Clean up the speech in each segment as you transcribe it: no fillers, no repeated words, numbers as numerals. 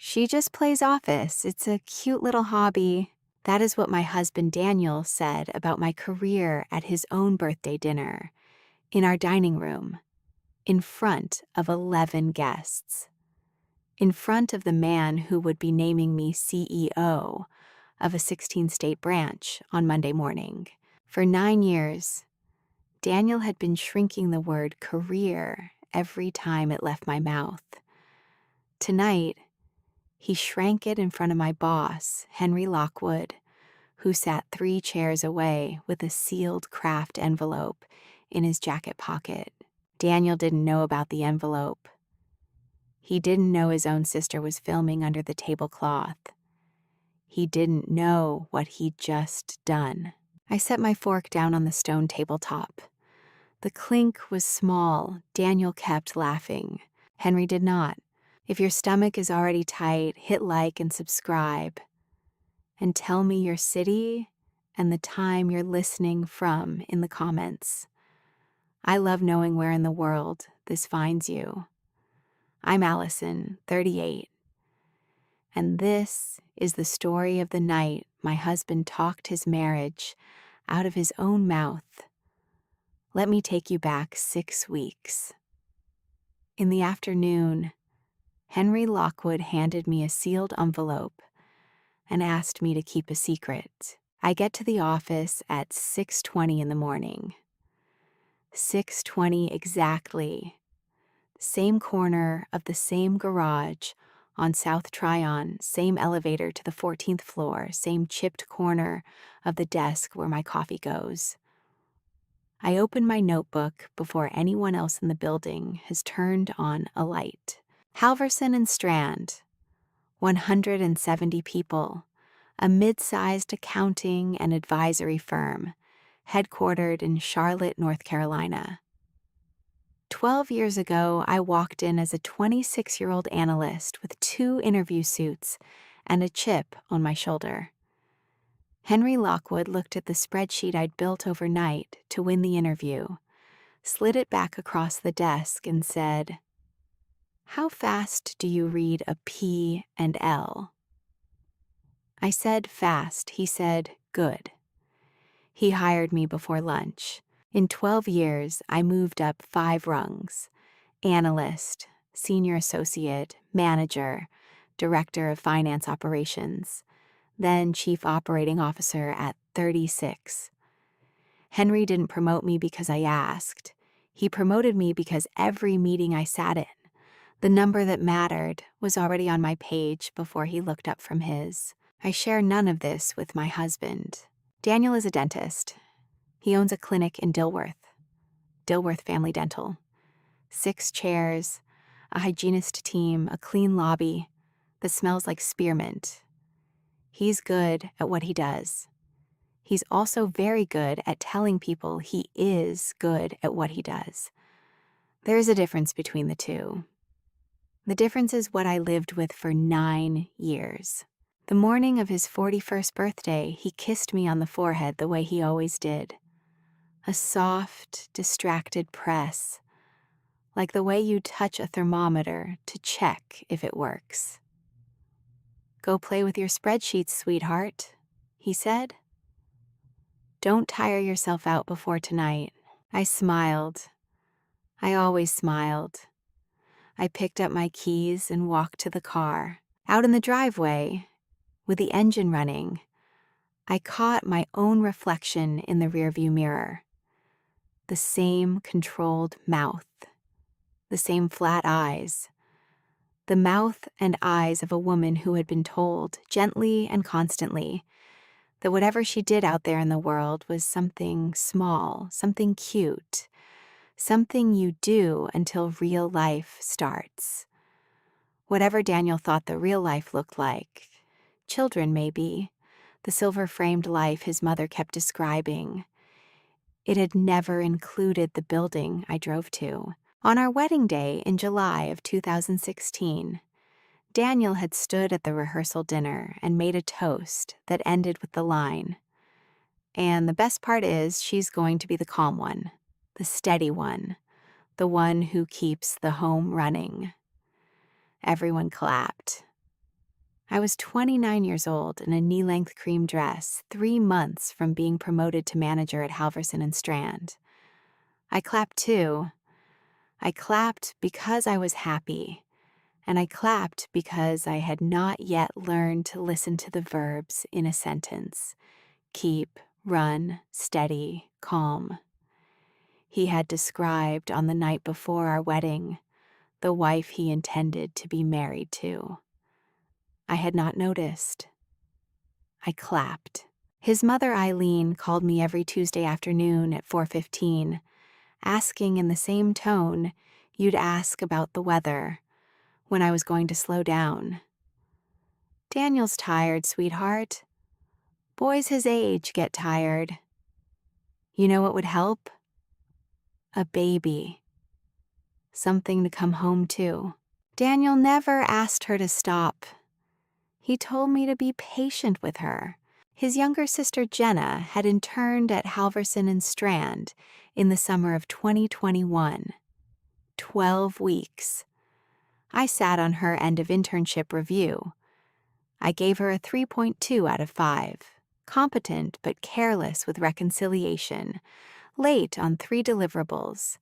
She just plays office. It's a cute little hobby. That is what my husband Daniel said about my career at his own birthday dinner, in our dining room, in front of 11 guests, in front of the man who would be naming me CEO of a 16-state branch on Monday morning. For 9 years, Daniel had been shrinking the word career every time it left my mouth. Tonight, he shrank it in front of my boss, Henry Lockwood, who sat 3 chairs away with a sealed craft envelope in his jacket pocket. Daniel didn't know about the envelope. He didn't know his own sister was filming under the tablecloth. He didn't know what he'd just done. I set my fork down on the stone tabletop. The clink was small. Daniel kept laughing. Henry did not. If your stomach is already tight, hit like and subscribe. And tell me your city and the time you're listening from in the comments. I love knowing where in the world this finds you. I'm Allison, 38. And this is the story of the night my husband talked his marriage out of his own mouth. Let me take you back 6 weeks. In the afternoon, Henry Lockwood handed me a sealed envelope and asked me to keep a secret. I get to the office at 6:20 in the morning. 6:20 exactly. Same corner of the same garage on South Tryon, same elevator to the 14th floor, same chipped corner of the desk where my coffee goes. I open my notebook before anyone else in the building has turned on a light. Halverson and Strand, 170 people, a mid-sized accounting and advisory firm, headquartered in Charlotte, North Carolina. 12 years ago, I walked in as a 26-year-old analyst with 2 interview suits and a chip on my shoulder. Henry Lockwood looked at the spreadsheet I'd built overnight to win the interview, slid it back across the desk, and said, "How fast do you read a P and L?" I said fast. He said, "Good." He hired me before lunch. In 12 years, I moved up 5 rungs: analyst, senior associate, manager, director of finance operations, then chief operating officer at 36. Henry didn't promote me because I asked. He promoted me because every meeting I sat in, the number that mattered was already on my page before he looked up from his. I share none of this with my husband. Daniel is a dentist. He owns a clinic in Dilworth Family Dental. 6 chairs, a hygienist team, a clean lobby that smells like spearmint. He's good at what he does. He's also very good at telling people he is good at what he does. There is a difference between the two. The difference is what I lived with for 9 years. The morning of his 41st birthday, he kissed me on the forehead the way he always did. A soft, distracted press, like the way you touch a thermometer to check if it works. "Go play with your spreadsheets, sweetheart," he said. "Don't tire yourself out before tonight." I smiled. I always smiled. I picked up my keys and walked to the car. Out in the driveway, with the engine running, I caught my own reflection in the rearview mirror. The same controlled mouth, the same flat eyes, the mouth and eyes of a woman who had been told, gently and constantly, that whatever she did out there in the world was something small, something cute, something you do until real life starts. Whatever Daniel thought the real life looked like, children maybe, the silver-framed life his mother kept describing, it had never included the building I drove to. On our wedding day in July of 2016, Daniel had stood at the rehearsal dinner and made a toast that ended with the line, "And the best part is she's going to be the calm one, the steady one, the one who keeps the home running." Everyone clapped. I was 29 years old in a knee-length cream dress, 3 months from being promoted to manager at Halverson and Strand. I clapped too. I clapped because I was happy, and I clapped because I had not yet learned to listen to the verbs in a sentence: keep, run, steady, calm. He had described on the night before our wedding the wife he intended to be married to. I had not noticed. I clapped. His mother, Eileen, called me every Tuesday afternoon at 4:15, asking in the same tone you'd ask about the weather, when I was going to slow down. "Daniel's tired, sweetheart. Boys his age get tired. You know what would help? A baby. Something to come home to." Daniel never asked her to stop. He told me to be patient with her. His younger sister Jenna had interned at Halverson and Strand in the summer of 2021. 12 weeks. I sat on her end of internship review. I gave her a 3.2 out of 5. Competent but careless with reconciliation. Late on 3 deliverables.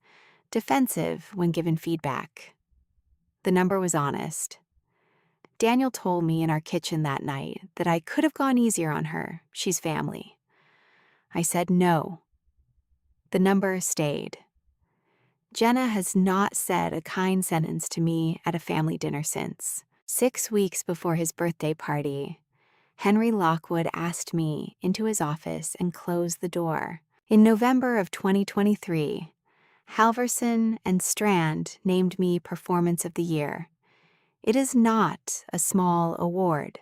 Defensive when given feedback. The number was honest. Daniel told me in our kitchen that night that I could have gone easier on her. She's family. I said no. The number stayed. Jenna has not said a kind sentence to me at a family dinner since. 6 weeks before his birthday party, Henry Lockwood asked me into his office and closed the door. In November of 2023, Halverson and Strand named me Performance of the Year. It is not a small award.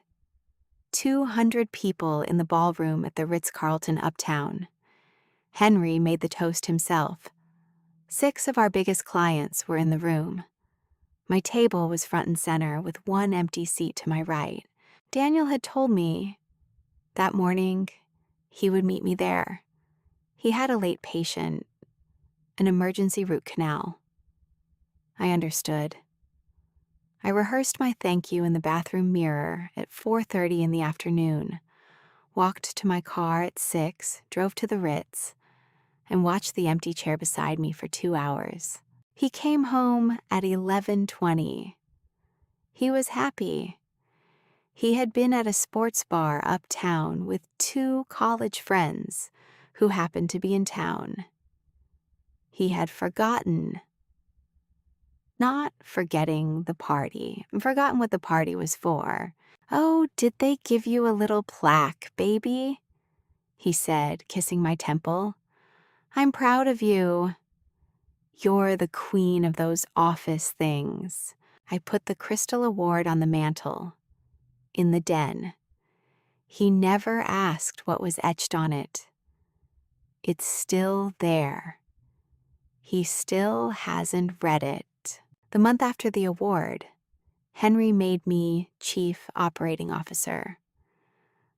200 people in the ballroom at the Ritz-Carlton uptown. Henry made the toast himself. 6 of our biggest clients were in the room. My table was front and center with one empty seat to my right. Daniel had told me that morning he would meet me there. He had a late patient, an emergency root canal. I understood. I rehearsed my thank you in the bathroom mirror at 4:30 in the afternoon, walked to my car at 6, drove to the Ritz, and watched the empty chair beside me for 2 hours. He came home at 11:20. He was happy. He had been at a sports bar uptown with 2 college friends who happened to be in town. He had forgotten. Not forgetting the party, forgotten what the party was for. "Oh, did they give you a little plaque, baby?" he said, kissing my temple. "I'm proud of you. You're the queen of those office things." I put the crystal award on the mantle, in the den. He never asked what was etched on it. It's still there. He still hasn't read it. The month after the award, Henry made me Chief Operating Officer.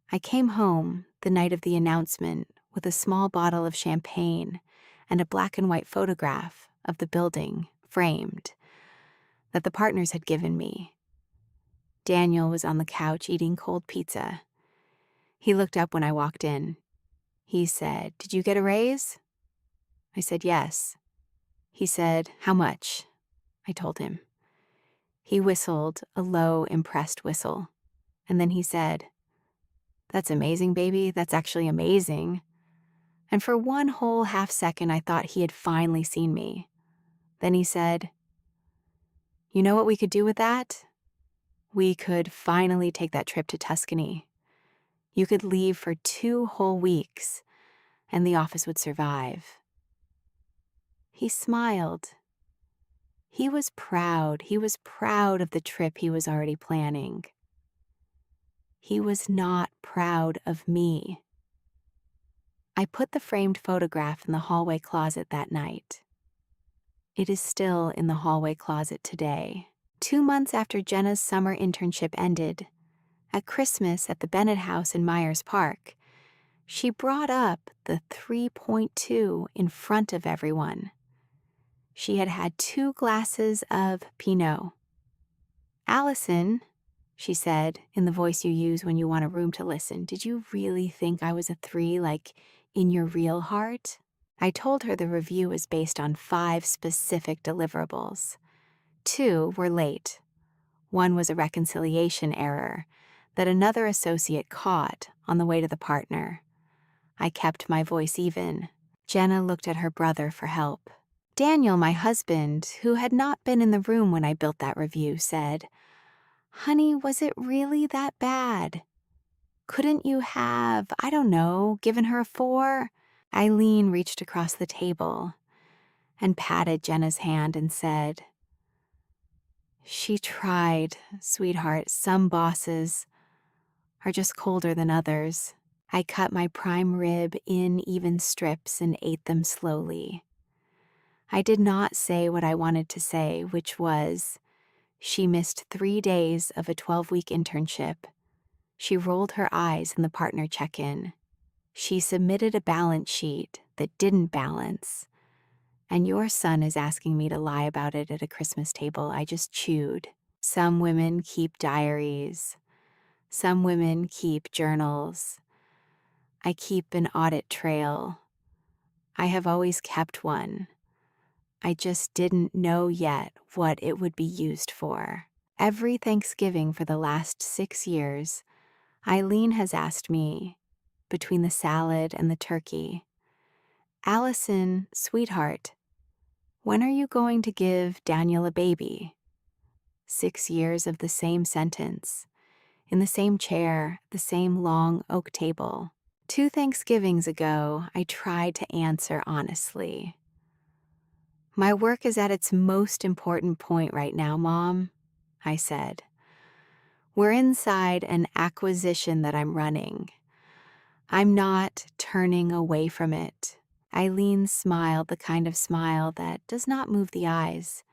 I came home the night of the announcement with a small bottle of champagne and a black and white photograph of the building, framed, that the partners had given me. Daniel was on the couch eating cold pizza. He looked up when I walked in. He said, "Did you get a raise?" I said, "Yes." He said, "How much?" I told him. He whistled a low, impressed whistle, and then he said, "That's amazing, baby. That's actually amazing." And for one whole half second, I thought he had finally seen me. Then he said, "You know what we could do with that? We could finally take that trip to Tuscany. You could leave for 2 whole weeks, and the office would survive." He smiled. He was proud. He was proud of the trip he was already planning. He was not proud of me. I put the framed photograph in the hallway closet that night. It is still in the hallway closet today. 2 months after Jenna's summer internship ended, at Christmas at the Bennett House in Myers Park, she brought up the 3.2 in front of everyone. She had had 2 glasses of Pinot. "Allison," she said, in the voice you use when you want a room to listen. Did you really think I was a 3, like in your real heart? I told her the review was based on 5 specific deliverables. 2 were late. One was a reconciliation error that another associate caught on the way to the partner. I kept my voice even. Jenna looked at her brother for help. Daniel, my husband, who had not been in the room when I built that review, said, "Honey, was it really that bad? Couldn't you have, I don't know, given her a 4? Eileen reached across the table and patted Jenna's hand and said, "She tried, sweetheart. Some bosses are just colder than others." I cut my prime rib in even strips and ate them slowly. I did not say what I wanted to say, which was, she missed 3 days of a 12-week internship. She rolled her eyes in the partner check-in. She submitted a balance sheet that didn't balance. And your son is asking me to lie about it at a Christmas table. I just chewed. Some women keep diaries. Some women keep journals. I keep an audit trail. I have always kept one. I just didn't know yet what it would be used for. Every Thanksgiving for the last 6 years, Eileen has asked me, between the salad and the turkey, "Allison, sweetheart, when are you going to give Daniel a baby?" 6 years of the same sentence, in the same chair, the same long oak table. 2 Thanksgivings ago, I tried to answer honestly. "My work is at its most important point right now, Mom," I said. "We're inside an acquisition that I'm running. I'm not turning away from it." Eileen smiled the kind of smile that does not move the eyes.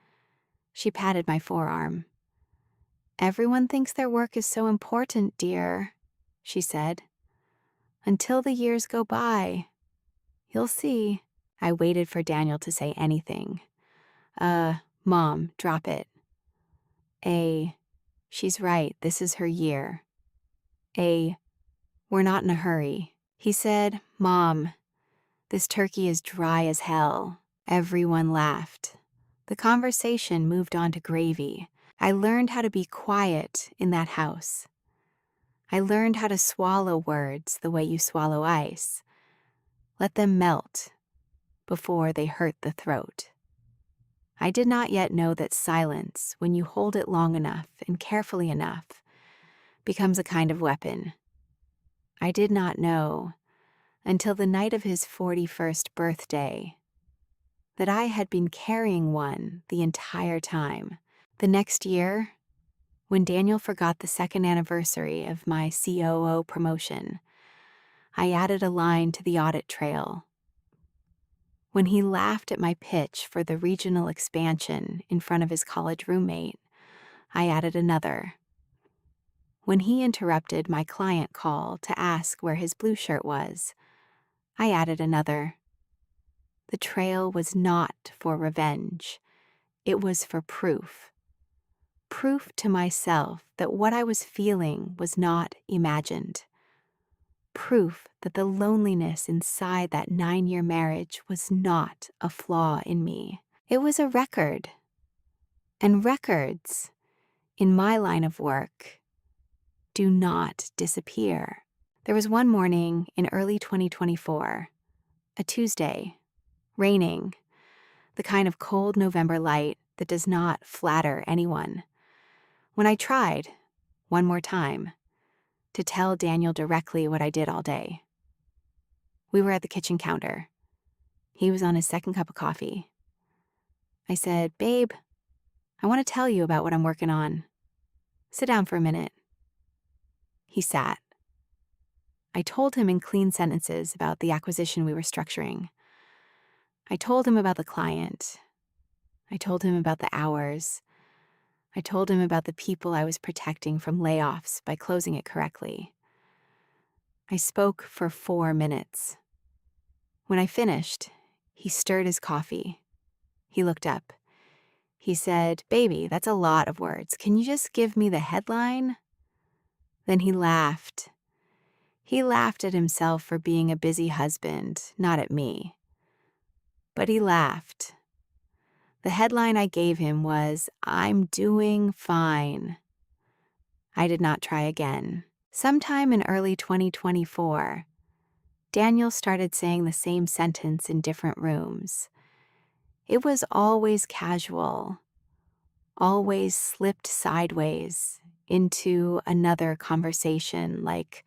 She patted my forearm. "Everyone thinks their work is so important, dear," she said. "Until the years go by. You'll see." I waited for Daniel to say anything. Mom, drop it." She's right, this is her year." We're not in a hurry." He said, "Mom, this turkey is dry as hell." Everyone laughed. The conversation moved on to gravy. I learned how to be quiet in that house. I learned how to swallow words the way you swallow ice. Let them melt before they hurt the throat. I did not yet know that silence, when you hold it long enough and carefully enough, becomes a kind of weapon. I did not know, until the night of his 41st birthday, that I had been carrying one the entire time. The next year, when Daniel forgot the 2nd anniversary of my COO promotion, I added a line to the audit trail. When he laughed at my pitch for the regional expansion in front of his college roommate, I added another. When he interrupted my client call to ask where his blue shirt was, I added another. The trail was not for revenge. It was for proof. Proof to myself that what I was feeling was not imagined. Proof that the loneliness inside that 9-year marriage was not a flaw in me. It was a record. And records, in my line of work, do not disappear. There was one morning in early 2024, a Tuesday, raining, the kind of cold November light that does not flatter anyone, when I tried, one more time, to tell Daniel directly what I did all day. We were at the kitchen counter. He was on his 2nd cup of coffee. I said, "Babe, I want to tell you about what I'm working on. Sit down for a minute." He sat. I told him in clean sentences about the acquisition we were structuring. I told him about the client. I told him about the hours. I told him about the people I was protecting from layoffs by closing it correctly. I spoke for 4 minutes. When I finished, he stirred his coffee. He looked up. He said, "Baby, that's a lot of words. Can you just give me the headline?" Then he laughed. He laughed at himself for being a busy husband, not at me. But he laughed. The headline I gave him was, "I'm doing fine." I did not try again. Sometime in early 2024, Daniel started saying the same sentence in different rooms. It was always casual, always slipped sideways into another conversation, like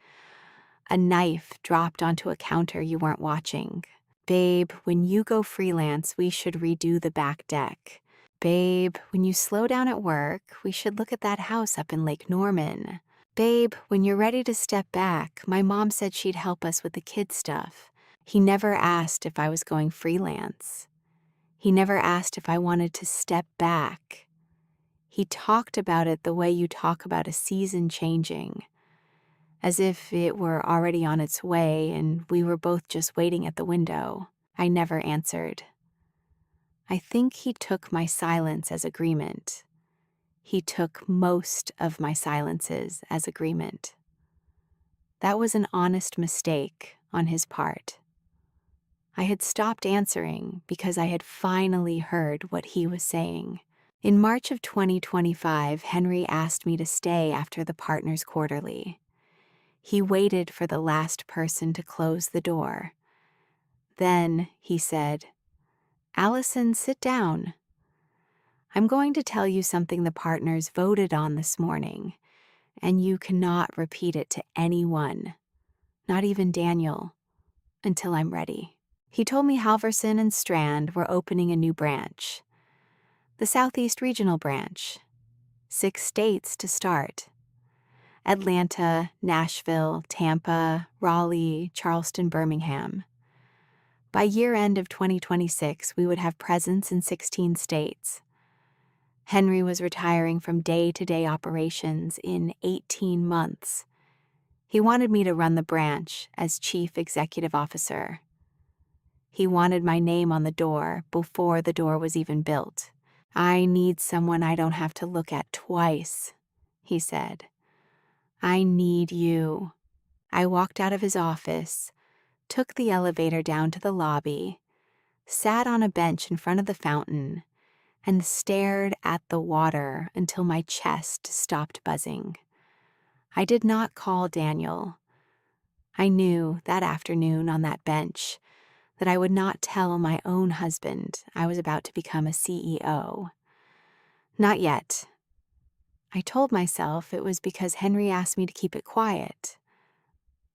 a knife dropped onto a counter you weren't watching. "Babe, when you go freelance, we should redo the back deck. Babe, when you slow down at work, we should look at that house up in Lake Norman. Babe, when you're ready to step back, my mom said she'd help us with the kid stuff." He never asked if I was going freelance. He never asked if I wanted to step back. He talked about it the way you talk about a season changing, as if it were already on its way and we were both just waiting at the window. I never answered. I think he took my silence as agreement. He took most of my silences as agreement. That was an honest mistake on his part. I had stopped answering because I had finally heard what he was saying. In March of 2025, Henry asked me to stay after the Partners Quarterly. He waited for the last person to close the door. Then he said, "Allison, sit down. I'm going to tell you something the partners voted on this morning, and you cannot repeat it to anyone, not even Daniel, until I'm ready." He told me Halverson and Strand were opening a new branch, the Southeast Regional Branch, 6 states to start: Atlanta, Nashville, Tampa, Raleigh, Charleston, Birmingham. By year end of 2026, we would have presence in 16 states. Henry was retiring from day-to-day operations in 18 months. He wanted me to run the branch as chief executive officer. He wanted my name on the door before the door was even built. "I need someone I don't have to look at twice," he said. "I need you." I walked out of his office, took the elevator down to the lobby, sat on a bench in front of the fountain, and stared at the water until my chest stopped buzzing. I did not call Daniel. I knew that afternoon on that bench that I would not tell my own husband I was about to become a CEO. Not yet. I told myself it was because Henry asked me to keep it quiet.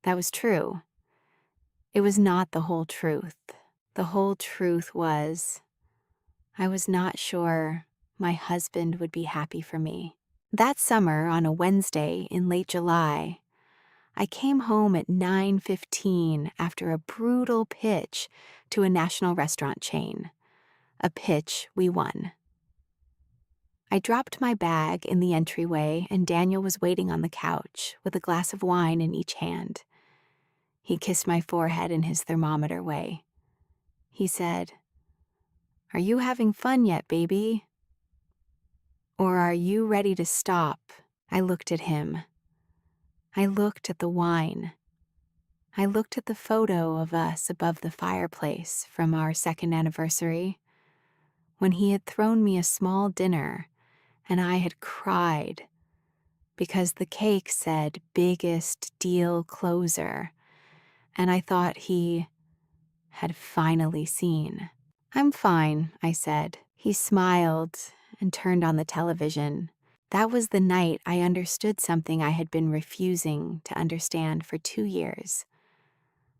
That was true. It was not the whole truth. The whole truth was I was not sure my husband would be happy for me. That summer, on a Wednesday in late July, I came home at 9:15 after a brutal pitch to a national restaurant chain, a pitch we won. I dropped my bag in the entryway and Daniel was waiting on the couch with a glass of wine in each hand. He kissed my forehead in his thermometer way. He said, "Are you having fun yet, baby? Or are you ready to stop?" I looked at him. I looked at the wine. I looked at the photo of us above the fireplace from our 2nd anniversary, when he had thrown me a small dinner and I had cried because the cake said biggest deal closer, and I thought he had finally seen. "I'm fine," I said. He smiled and turned on the television. That was the night I understood something I had been refusing to understand for 2 years.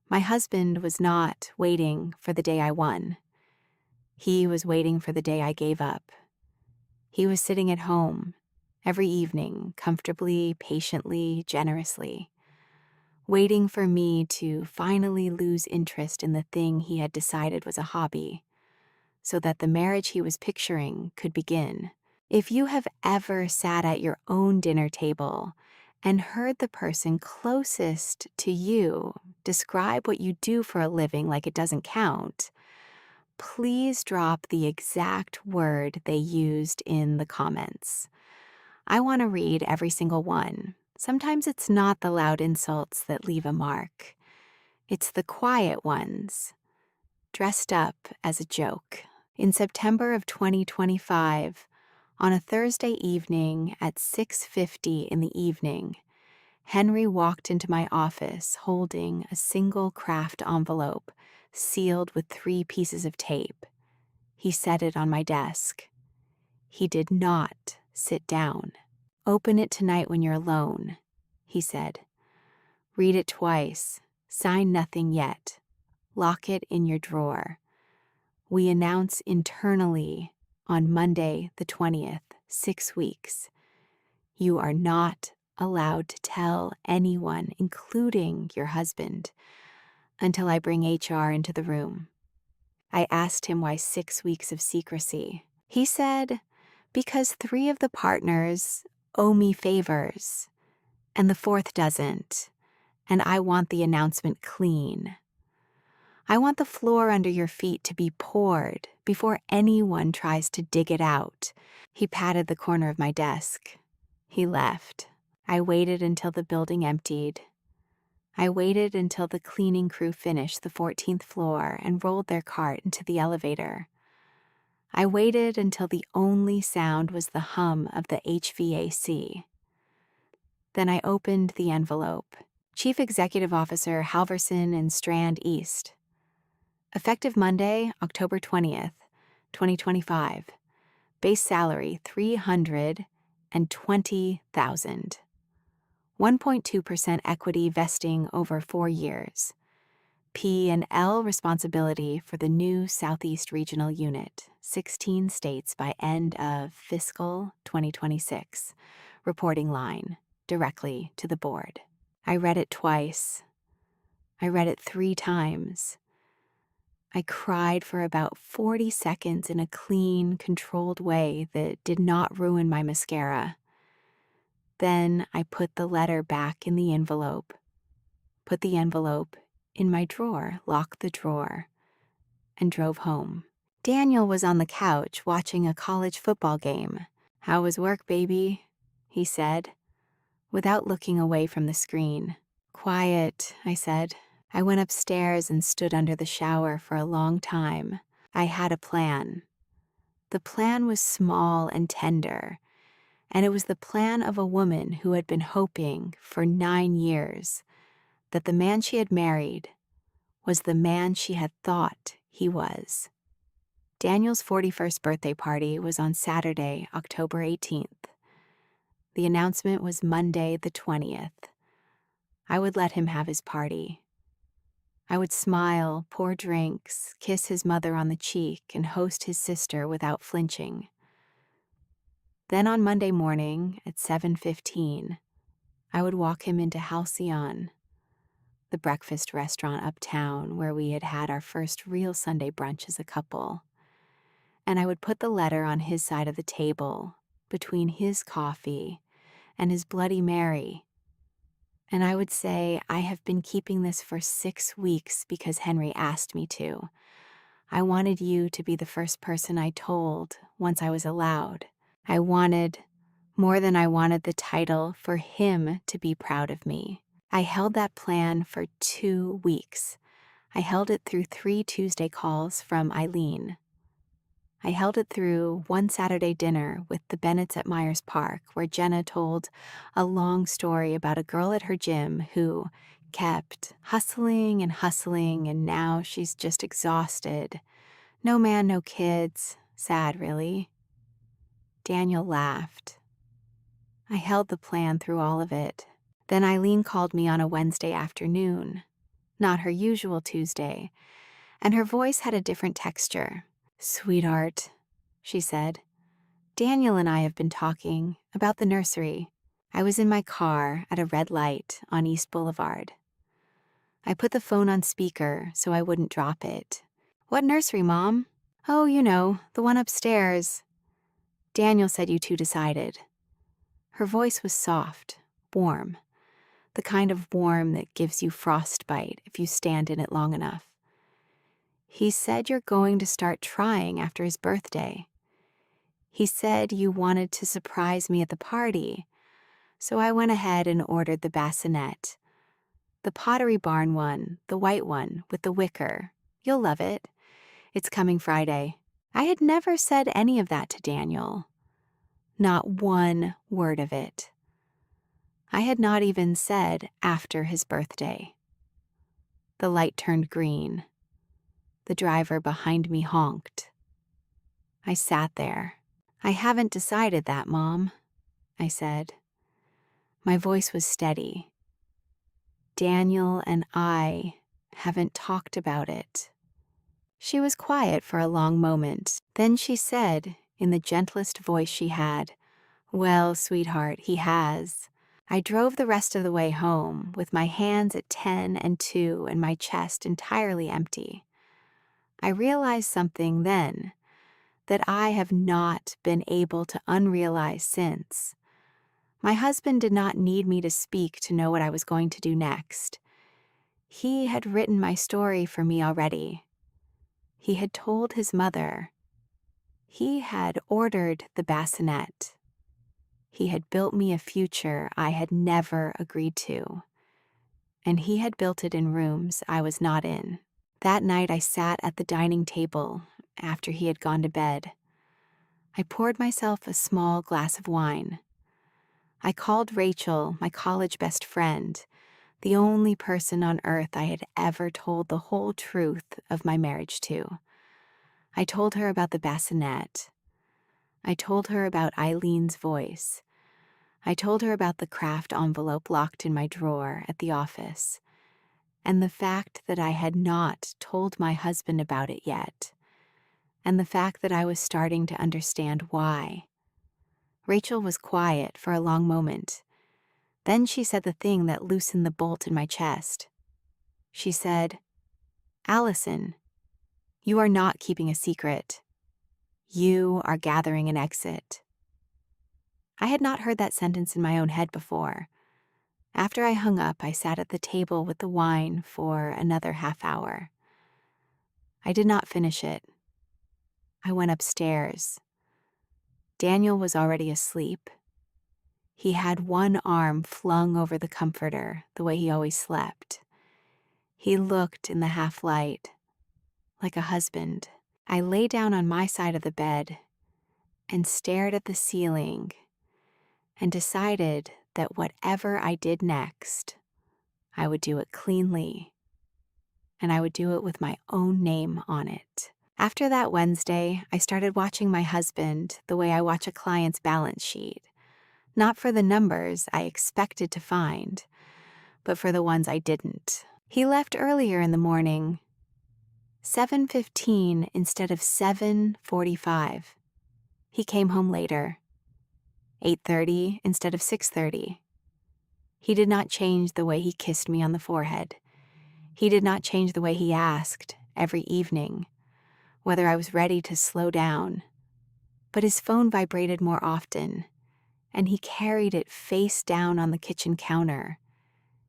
My husband was not waiting for the day I won. He was waiting for the day I gave up. He was sitting at home every evening, comfortably, patiently, generously, waiting for me to finally lose interest in the thing he had decided was a hobby, so that the marriage he was picturing could begin. If you have ever sat at your own dinner table and heard the person closest to you describe what you do for a living like it doesn't count, please drop the exact word they used in the comments. I want to read every single one, Sometimes it's not the loud insults that leave a mark. It's the quiet ones, dressed up as a joke. In September of 2025, on a Thursday evening at 6:50 in the evening, Henry walked into my office holding a single craft envelope sealed with 3 pieces of tape. He set it on my desk. He did not sit down. "Open it tonight when you're alone," he said. "Read it twice. Sign nothing yet. Lock it in your drawer. We announce internally on Monday the 20th, 6 weeks. You are not allowed to tell anyone, including your husband, until I bring HR into the room." I asked him why 6 weeks of secrecy. He said, "Because 3 of the partners owe me favors, and the 4th doesn't, and I want the announcement clean. I want the floor under your feet to be poured before anyone tries to dig it out." He patted the corner of my desk. He left. I waited until the building emptied. I waited until the cleaning crew finished the 14th floor and rolled their cart into the elevator. I waited until the only sound was the hum of the HVAC. Then I opened the envelope. Chief Executive Officer Halverson and Strand East. Effective Monday, October 20th, 2025. Base salary $320,000. 1.2% equity vesting over 4 years. P&L responsibility for the new Southeast Regional Unit, 16 states by end of fiscal 2026. Reporting line, directly to the board. I read it twice. I read it 3 times. I cried for about 40 seconds in a clean, controlled way that did not ruin my mascara. Then I put the letter back in the envelope, put the envelope in my drawer, locked the drawer, and drove home. Daniel was on the couch watching a college football game. "How was work, baby?" he said, without looking away from the screen. "Quiet," I said. I went upstairs and stood under the shower for a long time. I had a plan. The plan was small and tender, and it was the plan of a woman who had been hoping for 9 years that the man she had married was the man she had thought he was. Daniel's 41st birthday party was on Saturday, October 18th. The announcement was Monday the 20th. I would let him have his party. I would smile, pour drinks, kiss his mother on the cheek, and host his sister without flinching. Then on Monday morning at 7:15, I would walk him into Halcyon, the breakfast restaurant uptown where we had had our first real Sunday brunch as a couple. And I would put the letter on his side of the table, between his coffee and his Bloody Mary. And I would say, "I have been keeping this for 6 weeks because Henry asked me to. I wanted you to be the first person I told once I was allowed. I wanted, more than I wanted the title, for him to be proud of me." I held that plan for 2 weeks. I held it through 3 Tuesday calls from Eileen. I held it through one Saturday dinner with the Bennetts at Myers Park, where Jenna told a long story about a girl at her gym who kept hustling, and now she's just exhausted. No man, no kids. Sad, really. Daniel laughed. I held the plan through all of it. Then Eileen called me on a Wednesday afternoon, not her usual Tuesday, and her voice had a different texture. "Sweetheart," she said, "Daniel and I have been talking about the nursery." I was in my car at a red light on East Boulevard. I put the phone on speaker so I wouldn't drop it. "What nursery, Mom?" "Oh, you know, the one upstairs. Daniel said you two decided." Her voice was soft, warm, the kind of warm that gives you frostbite if you stand in it long enough. "He said you're going to start trying after his birthday. He said you wanted to surprise me at the party, So I went ahead and ordered the bassinet. The Pottery Barn one, the white one with the wicker. You'll love it. It's coming Friday. I had never said any of that to Daniel. Not one word of it. I had not even said after his birthday. The light turned green. The driver behind me honked. I sat there. "I haven't decided that, Mom," I said. My voice was steady. "Daniel and I haven't talked about it." She was quiet for a long moment. Then she said, in the gentlest voice she had, "Well, sweetheart, he has." I drove the rest of the way home, with my hands at 10 and 2 and my chest entirely empty. I realized something then that I have not been able to unrealize since. My husband did not need me to speak to know what I was going to do next. He had written my story for me already. He had told his mother. He had ordered the bassinet. He had built me a future I had never agreed to. And he had built it in rooms I was not in. That night I sat at the dining table after he had gone to bed. I poured myself a small glass of wine. I called Rachel, my college best friend, the only person on earth I had ever told the whole truth of my marriage to. I told her about the bassinet. I told her about Eileen's voice. I told her about the craft envelope locked in my drawer at the office, and the fact that I had not told my husband about it yet, and the fact that I was starting to understand why. Rachel was quiet for a long moment. Then she said the thing that loosened the bolt in my chest. She said, "Allison, you are not keeping a secret. You are gathering an exit." I had not heard that sentence in my own head before. After I hung up, I sat at the table with the wine for another half hour. I did not finish it. I went upstairs. Daniel was already asleep. He had one arm flung over the comforter, the way he always slept. He looked in the half-light like a husband. I lay down on my side of the bed and stared at the ceiling and decided that whatever I did next, I would do it cleanly, and I would do it with my own name on it. After that Wednesday, I started watching my husband the way I watch a client's balance sheet, not for the numbers I expected to find, but for the ones I didn't. He left earlier in the morning, 7:15 instead of 7:45. He came home later, 8:30 instead of 6:30. He did not change the way he kissed me on the forehead. He did not change the way he asked every evening whether I was ready to slow down. But his phone vibrated more often, and he carried it face down on the kitchen counter,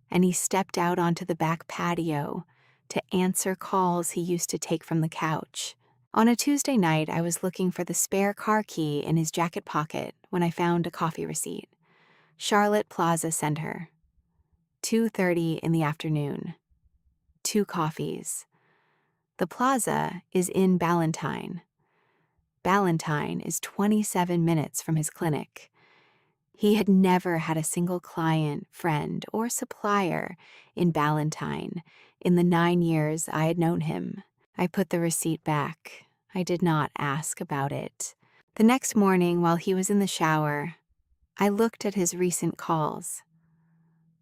and he stepped out onto the back patio to answer calls he used to take from the couch. On a Tuesday night, I was looking for the spare car key in his jacket pocket when I found a coffee receipt. Charlotte Plaza Center, 2:30 in the afternoon. 2 coffees. The plaza is in Ballantyne. Ballantyne is 27 minutes from his clinic. He had never had a single client, friend, or supplier in Ballantyne in the 9 years I had known him. I put the receipt back. I did not ask about it. The next morning, while he was in the shower, I looked at his recent calls.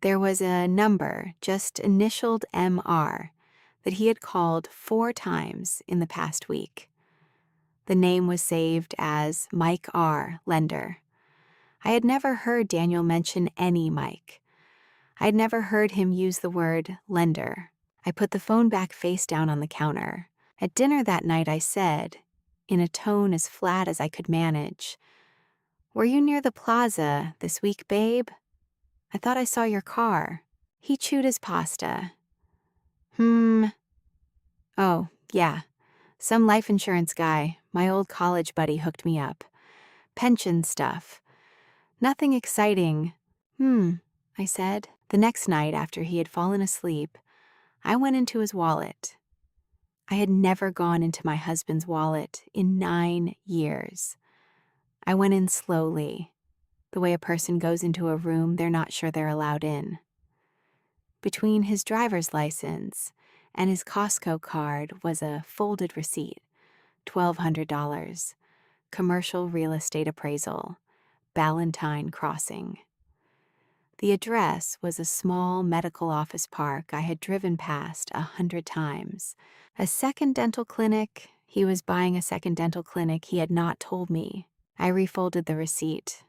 There was a number, just initialed MR, that he had called 4 times in the past week. The name was saved as Mike R., lender. I had never heard Daniel mention any Mike. I had never heard him use the word lender. I put the phone back face down on the counter. At dinner that night I said, in a tone as flat as I could manage, "Were you near the plaza this week, babe? I thought I saw your car." He chewed his pasta. Oh, yeah. Some life insurance guy, my old college buddy, hooked me up. Pension stuff. Nothing exciting, I said. The next night, after he had fallen asleep, I went into his wallet. I had never gone into my husband's wallet in 9 years. I went in slowly, the way a person goes into a room they're not sure they're allowed in. Between his driver's license and his Costco card was a folded receipt, $1,200, commercial real estate appraisal, Ballantine Crossing. The address was a small medical office park I had driven past 100 times. A second dental clinic. He was buying a second dental clinic he had not told me. I refolded the receipt.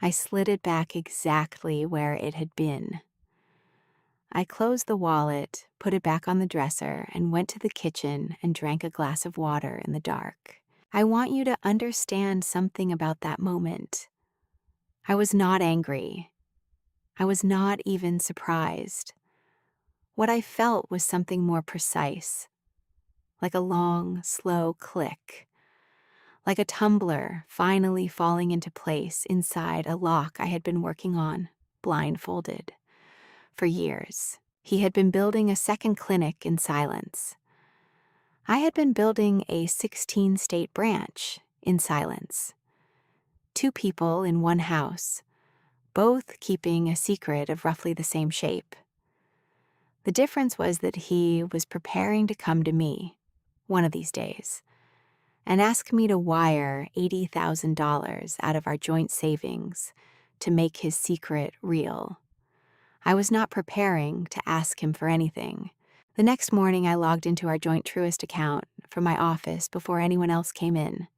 I slid it back exactly where it had been. I closed the wallet, put it back on the dresser, and went to the kitchen and drank a glass of water in the dark. I want you to understand something about that moment. I was not angry. I was not even surprised. What I felt was something more precise, like a long, slow click, like a tumbler finally falling into place inside a lock I had been working on, blindfolded. For years, he had been building a second clinic in silence. I had been building a 16-state branch in silence. 2 people in one house, both keeping a secret of roughly the same shape. The difference was that he was preparing to come to me, one of these days, and ask me to wire $80,000 out of our joint savings to make his secret real. I was not preparing to ask him for anything. The next morning, I logged into our joint Truist account from my office before anyone else came in.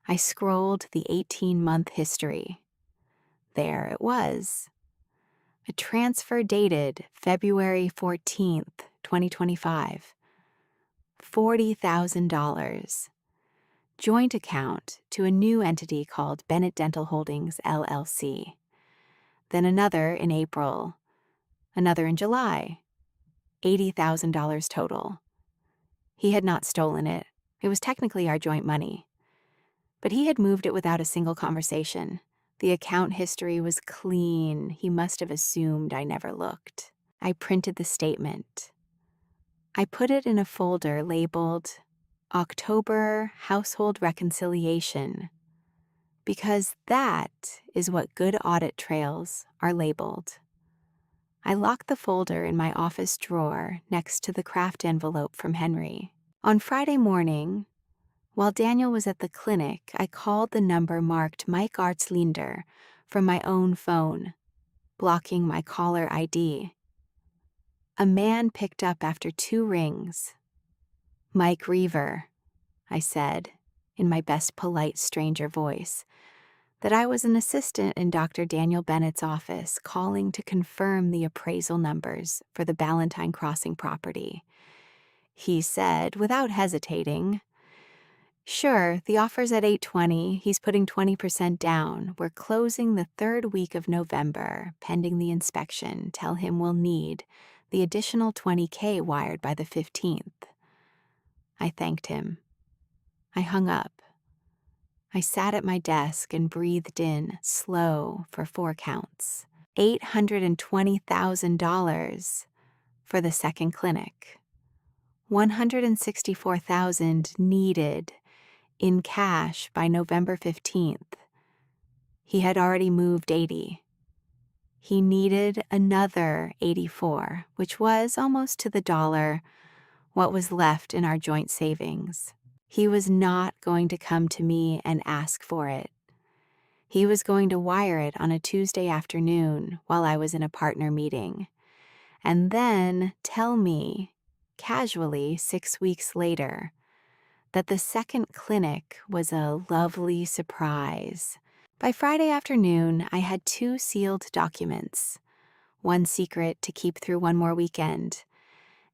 I scrolled the 18-month history. There it was. A transfer dated February 14th, 2025. $40,000. Joint account to a new entity called Bennett Dental Holdings, LLC. Then another in April, another in July. $80,000 total. He had not stolen it. It was technically our joint money. But he had moved it without a single conversation. The account history was clean. He must have assumed I never looked. I printed the statement. I put it in a folder labeled October Household Reconciliation, because that is what good audit trails are labeled. I locked the folder in my office drawer next to the craft envelope from Henry. On Friday morning, while Daniel was at the clinic, I called the number marked Mike Artslinder from my own phone, blocking my caller ID. A man picked up after 2 rings. Mike Reaver, I said, in my best polite stranger voice, that I was an assistant in Dr. Daniel Bennett's office calling to confirm the appraisal numbers for the Ballantine Crossing property. He said, without hesitating, "Sure, the offer's at $820. He's putting 20% down. We're closing the 3rd week of November, pending the inspection. Tell him we'll need the additional $20K wired by the 15th. I thanked him. I hung up. I sat at my desk and breathed in, slow, for 4 counts. $820,000 for the second clinic. $164,000 needed in cash by November 15th. He had already moved 80. He needed another 84, which was almost to the dollar what was left in our joint savings. He was not going to come to me and ask for it. He was going to wire it on a Tuesday afternoon while I was in a partner meeting, and then tell me, casually 6 weeks later, that the second clinic was a lovely surprise. By Friday afternoon, I had 2 sealed documents, one secret to keep through one more weekend,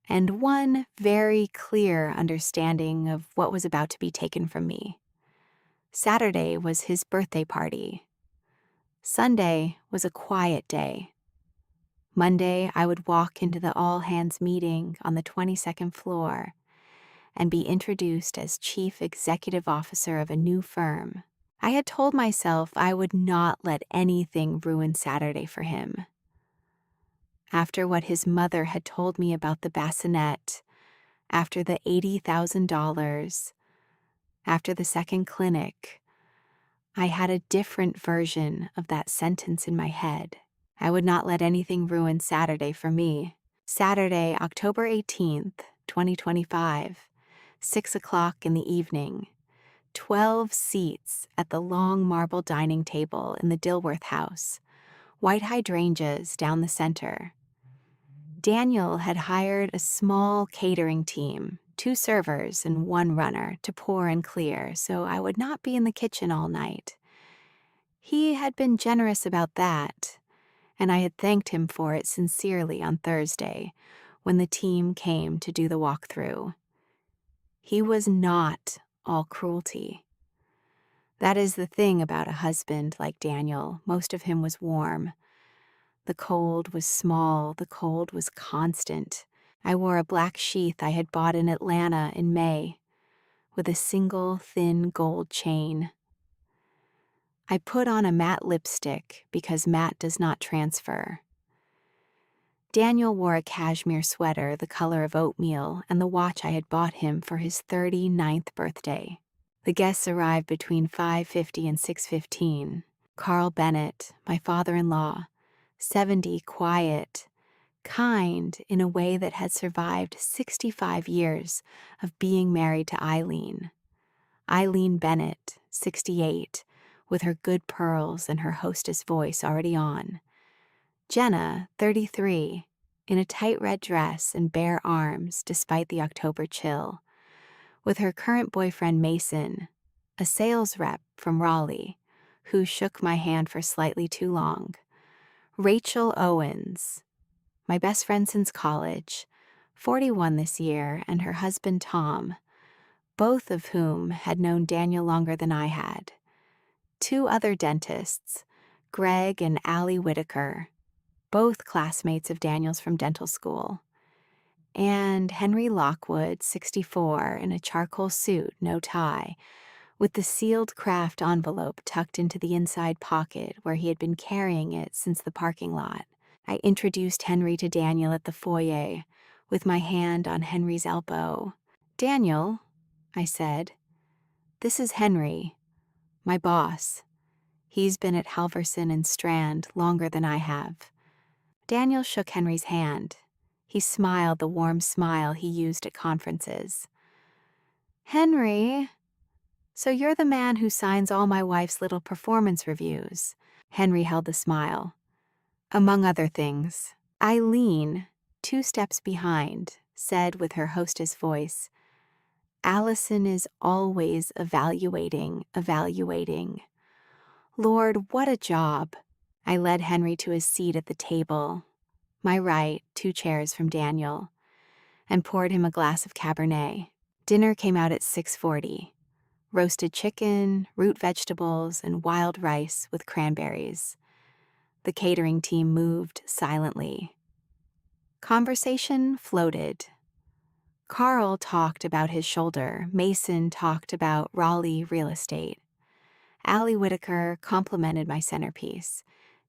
and one very clear understanding of what was about to be taken from me. Saturday was his birthday party. Sunday was a quiet day. Monday, I would walk into the all-hands meeting on the 22nd floor and be introduced as chief executive officer of a new firm. I had told myself I would not let anything ruin Saturday for him. After what his mother had told me about the bassinet, after the $80,000, after the second clinic, I had a different version of that sentence in my head. I would not let anything ruin Saturday for me. Saturday, October 18th, 2025, 6 o'clock in the evening. 12 seats at the long marble dining table in the Dilworth house, white hydrangeas down the center. Daniel had hired a small catering team, 2 servers and 1 runner, to pour and clear, so I would not be in the kitchen all night. He had been generous about that, and I had thanked him for it sincerely on Thursday when the team came to do the walkthrough. He was not all cruelty. That is the thing about a husband like Daniel. Most of him was warm. The cold was small, the cold was constant. I wore a black sheath I had bought in Atlanta in May, with a single thin gold chain. I put on a matte lipstick because matte does not transfer. Daniel wore a cashmere sweater the color of oatmeal and the watch I had bought him for his 39th birthday. The guests arrived between 5:50 and 6:15. Carl Bennett, my father-in-law, 70, quiet, kind in a way that had survived 65 years of being married to Eileen. Eileen Bennett, 68, with her good pearls and her hostess voice already on. Jenna, 33, in a tight red dress and bare arms despite the October chill, with her current boyfriend Mason, a sales rep from Raleigh, who shook my hand for slightly too long. Rachel Owens, my best friend since college, 41 this year, and her husband Tom, both of whom had known Daniel longer than I had. 2 other dentists, Greg and Allie Whitaker, both classmates of Daniel's from dental school. And Henry Lockwood, 64, in a charcoal suit, no tie, with the sealed craft envelope tucked into the inside pocket where he had been carrying it since the parking lot. I introduced Henry to Daniel at the foyer, with my hand on Henry's elbow. "Daniel," I said, "this is Henry, my boss. He's been at Halverson and Strand longer than I have." Daniel shook Henry's hand. He smiled the warm smile he used at conferences. "Henry, so you're the man who signs all my wife's little performance reviews." Henry held the smile. "Among other things." Eileen, 2 steps behind, said with her hostess voice, "Allison is always evaluating. Lord, what a job." I led Henry to his seat at the table, my right, 2 chairs from Daniel, and poured him a glass of Cabernet. Dinner came out at 6:40. Roasted chicken, root vegetables, and wild rice with cranberries. The catering team moved silently. Conversation floated. Carl talked about his shoulder. Mason talked about Raleigh real estate. Allie Whitaker complimented my centerpiece.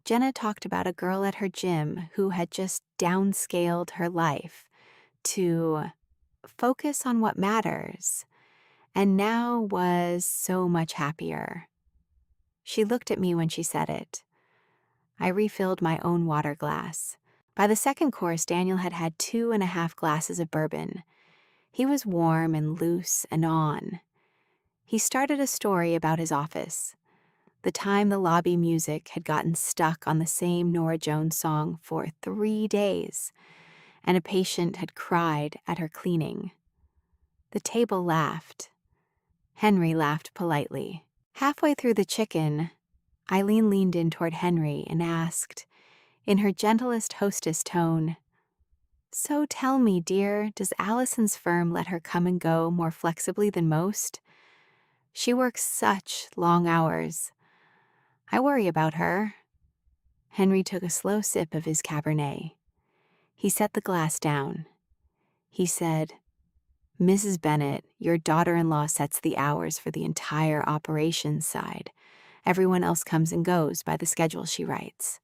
Jenna talked about a girl at her gym who had just downscaled her life to focus on what matters, and now was so much happier. She looked at me when she said it. I refilled my own water glass. By the second course, Daniel had had 2.5 glasses of bourbon. He was warm and loose and on. He started a story about his office, the time the lobby music had gotten stuck on the same Norah Jones song for 3 days, and a patient had cried at her cleaning. The table laughed. Henry laughed politely. Halfway through the chicken, Eileen leaned in toward Henry and asked, in her gentlest hostess tone, "So tell me, dear, does Allison's firm let her come and go more flexibly than most? She works such long hours. I worry about her." Henry took a slow sip of his Cabernet. He set the glass down. He said, "Mrs. Bennett, your daughter-in-law sets the hours for the entire operations side. Everyone else comes and goes by the schedule she writes.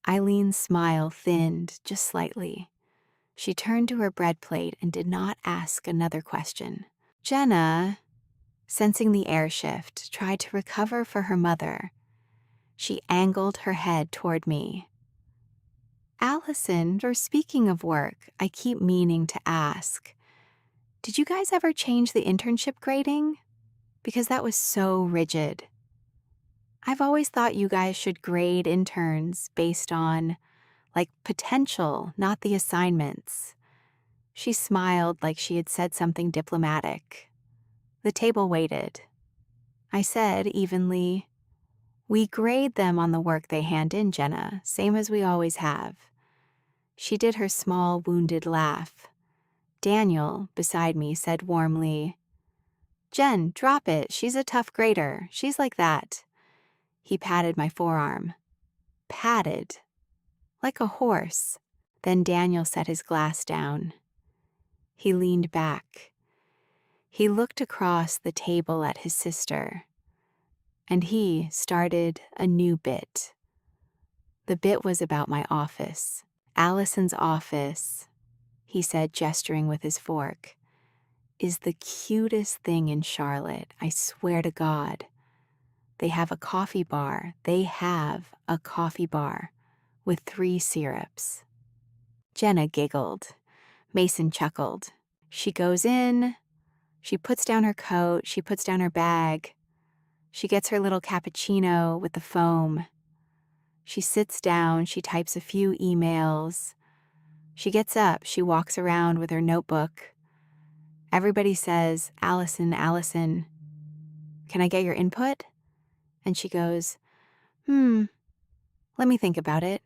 Eileen's smile thinned just slightly. She turned to her bread plate and did not ask another question. Jenna, sensing the air shift, tried to recover for her mother. She angled her head toward me. Allison, or speaking of work, I keep meaning to ask, did you guys ever change the internship grading? Because that was so rigid. I've always thought you guys should grade interns based on, potential, not the assignments. She smiled like she had said something diplomatic. The table waited. I said evenly, we grade them on the work they hand in, Jenna, same as we always have. She did her small, wounded laugh. Daniel, beside me, said warmly, Jen, drop it. She's a tough grader. She's like that. He patted my forearm. Patted. Like a horse. Then Daniel set his glass down. He leaned back. He looked across the table at his sister. And he started a new bit. The bit was about my office. Allison's office, he said, gesturing with his fork, is the cutest thing in Charlotte, I swear to God. They have a coffee bar. They have a coffee bar with 3 syrups. Jenna giggled. Mason chuckled. She goes in. She puts down her coat. She puts down her bag. She gets her little cappuccino with the foam. She sits down. She types a few emails. She gets up. She walks around with her notebook. Everybody says, Allison, Allison, can I get your input? And she goes, let me think about it.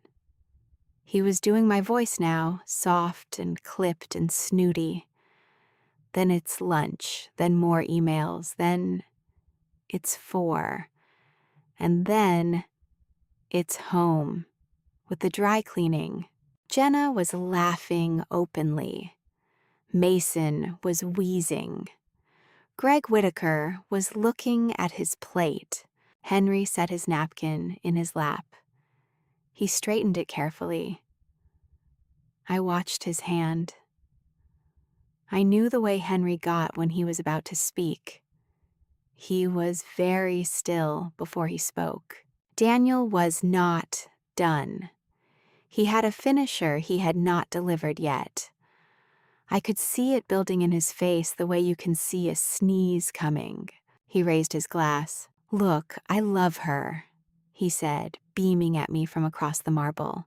He was doing my voice now, soft and clipped and snooty. Then it's lunch, then more emails, then it's 4. And then it's home, with the dry cleaning. Jenna was laughing openly. Mason was wheezing. Greg Whitaker was looking at his plate. Henry set his napkin in his lap. He straightened it carefully. I watched his hand. I knew the way Henry got when he was about to speak. He was very still before he spoke. Daniel was not done. He had a finisher he had not delivered yet. I could see it building in his face the way you can see a sneeze coming. He raised his glass. Look, I love her, he said, beaming at me from across the marble.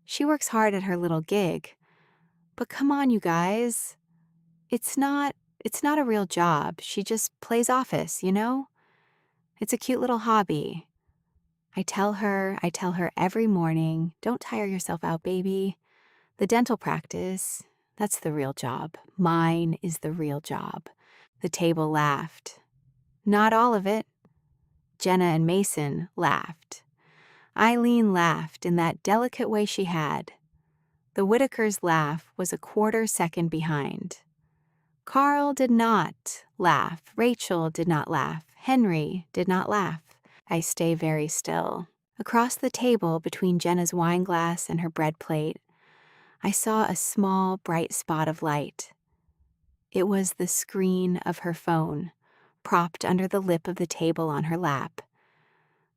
She works hard at her little gig. But come on, you guys. It's not a real job. She just plays office, you know? It's a cute little hobby. I tell her every morning, don't tire yourself out, baby. The dental practice, that's the real job. Mine is the real job. The table laughed. Not all of it. Jenna and Mason laughed. Eileen laughed in that delicate way she had. The Whitakers' laugh was a quarter second behind. Carl did not laugh. Rachel did not laugh. Henry did not laugh. I stay very still. Across the table between Jenna's wine glass and her bread plate, I saw a small, bright spot of light. It was the screen of her phone, propped under the lip of the table on her lap.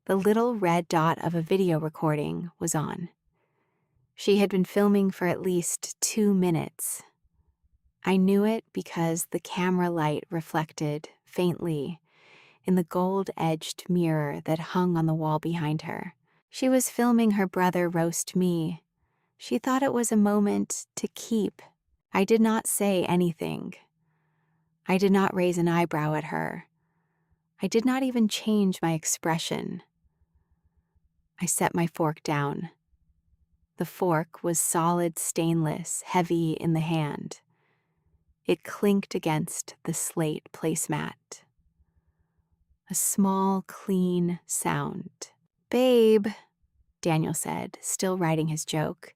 The little red dot of a video recording was on. She had been filming for at least 2 minutes. I knew it because the camera light reflected, faintly, in the gold-edged mirror that hung on the wall behind her. She was filming her brother roast me. She thought it was a moment to keep. I did not say anything. I did not raise an eyebrow at her. I did not even change my expression. I set my fork down. The fork was solid stainless, heavy in the hand. It clinked against the slate placemat. A small, clean sound. Babe, Daniel said, still writing his joke.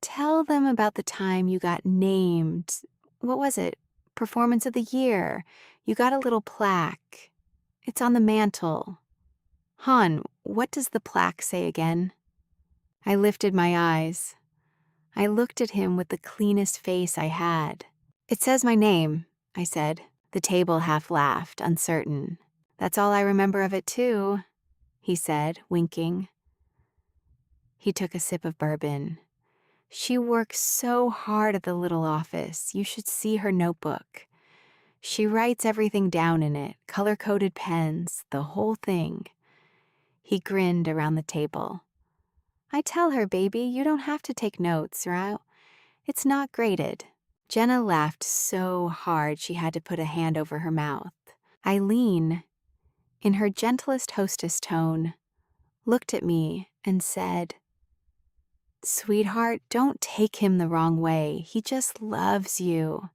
Tell them about the time you got named. What was it? Performance of the Year. You got a little plaque. It's on the mantel. Hon, what does the plaque say again? I lifted my eyes. I looked at him with the cleanest face I had. It says my name, I said. The table half laughed, uncertain. That's all I remember of it, too, he said, winking. He took a sip of bourbon. She works so hard at the little office. You should see her notebook. She writes everything down in it, color-coded pens, the whole thing. He grinned around the table. I tell her, baby, you don't have to take notes, right? It's not graded. Jenna laughed so hard she had to put a hand over her mouth. Eileen, in her gentlest hostess tone, looked at me and said, Sweetheart, don't take him the wrong way. He just loves you.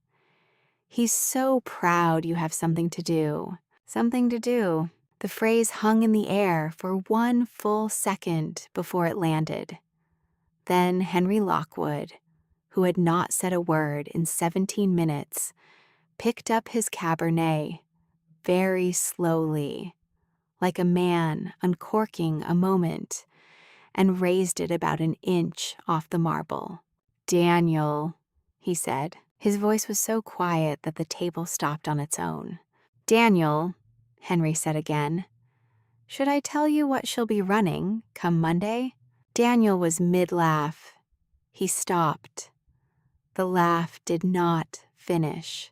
He's so proud you have something to do. Something to do. The phrase hung in the air for one full second before it landed. Then Henry Lockwood, who had not said a word in 17 minutes, picked up his Cabernet very slowly, like a man uncorking a moment, and raised it about an inch off the marble. Daniel, he said. His voice was so quiet that the table stopped on its own. Daniel, Henry said again, should I tell you what she'll be running come Monday? Daniel was mid-laugh. He stopped. The laugh did not finish.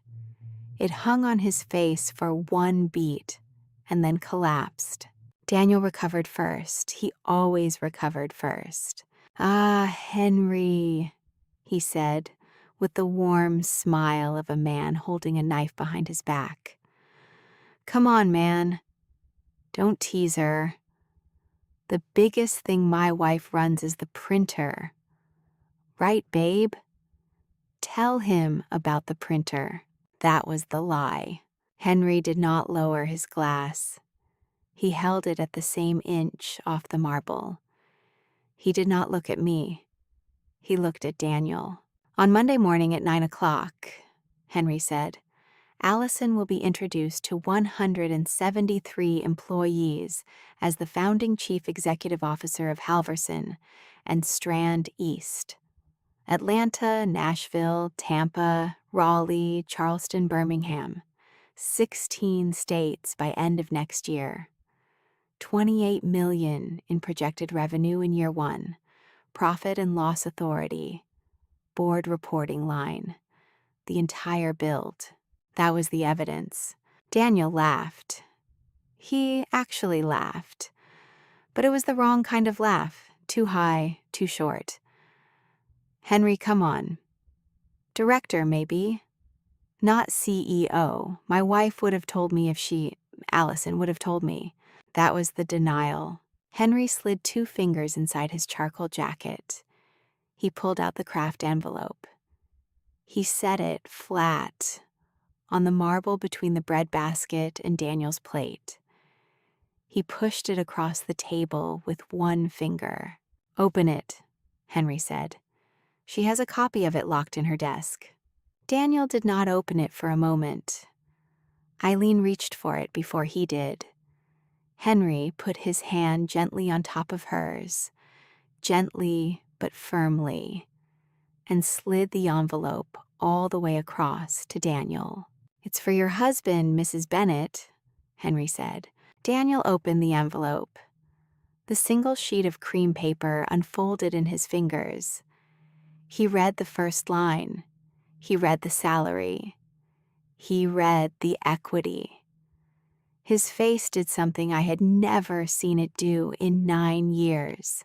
It hung on his face for one beat and then collapsed. Daniel recovered first. He always recovered first. Ah, Henry, he said, with the warm smile of a man holding a knife behind his back. Come on, man. Don't tease her. The biggest thing my wife runs is the printer. Right, babe? Tell him about the printer. That was the lie. Henry did not lower his glass. He held it at the same inch off the marble. He did not look at me. He looked at Daniel. On Monday morning at 9 o'clock, Henry said, Allison will be introduced to 173 employees as the founding chief executive officer of Halverson and Strand East. Atlanta, Nashville, Tampa, Raleigh, Charleston, Birmingham. 16 states by end of next year. $28 million in projected revenue in year one. Profit and loss authority. Board reporting line. The entire build. That was the evidence. Daniel laughed. He actually laughed. But it was the wrong kind of laugh. Too high, too short. Henry, come on. Director, maybe. Not CEO. My wife would have told me Allison would have told me. That was the denial. Henry slid 2 fingers inside his charcoal jacket. He pulled out the craft envelope. He set it flat on the marble between the breadbasket and Daniel's plate. He pushed it across the table with 1 finger. Open it, Henry said. She has a copy of it locked in her desk. Daniel did not open it for a moment. Eileen reached for it before he did. Henry put his hand gently on top of hers, gently but firmly, and slid the envelope all the way across to Daniel. It's for your husband, Mrs. Bennett, Henry said. Daniel opened the envelope. The single sheet of cream paper unfolded in his fingers. He read the first line. He read the salary. He read the equity. His face did something I had never seen it do in 9 years.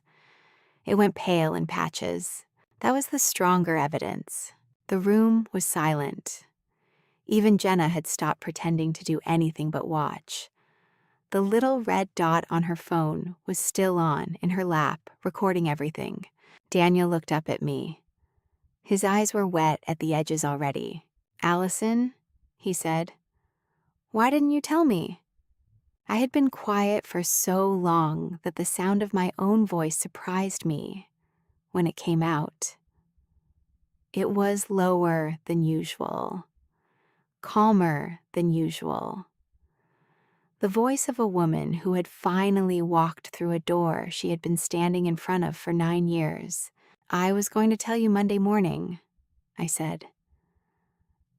It went pale in patches. That was the stronger evidence. The room was silent. Even Jenna had stopped pretending to do anything but watch. The little red dot on her phone was still on in her lap, recording everything. Daniel looked up at me. His eyes were wet at the edges already. Allison, he said, why didn't you tell me? I had been quiet for so long that the sound of my own voice surprised me when it came out. It was lower than usual, calmer than usual. The voice of a woman who had finally walked through a door she had been standing in front of for 9 years. "I was going to tell you Monday morning," I said.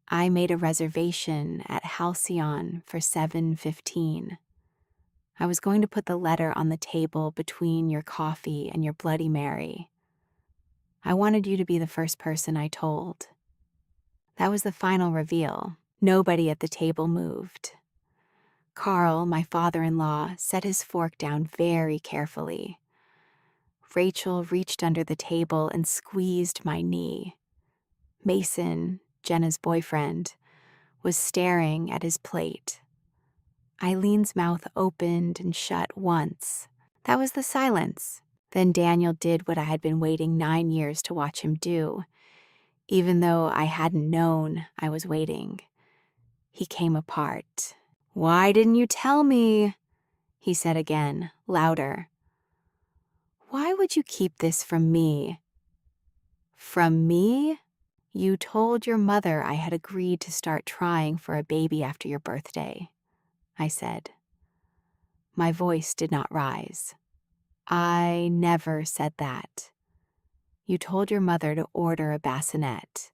"I made a reservation at Halcyon for 7:15. I was going to put the letter on the table between your coffee and your Bloody Mary. I wanted you to be the first person I told." That was the final reveal. Nobody at the table moved. Carl, my father-in-law, set his fork down very carefully. Rachel reached under the table and squeezed my knee. Mason, Jenna's boyfriend, was staring at his plate. Eileen's mouth opened and shut once. That was the silence. Then Daniel did what I had been waiting 9 years to watch him do, even though I hadn't known I was waiting. He came apart. "Why didn't you tell me?" he said again, louder. "Why would you keep this from me?" "From me? You told your mother I had agreed to start trying for a baby after your birthday," I said. My voice did not rise. "I never said that. You told your mother to order a bassinet.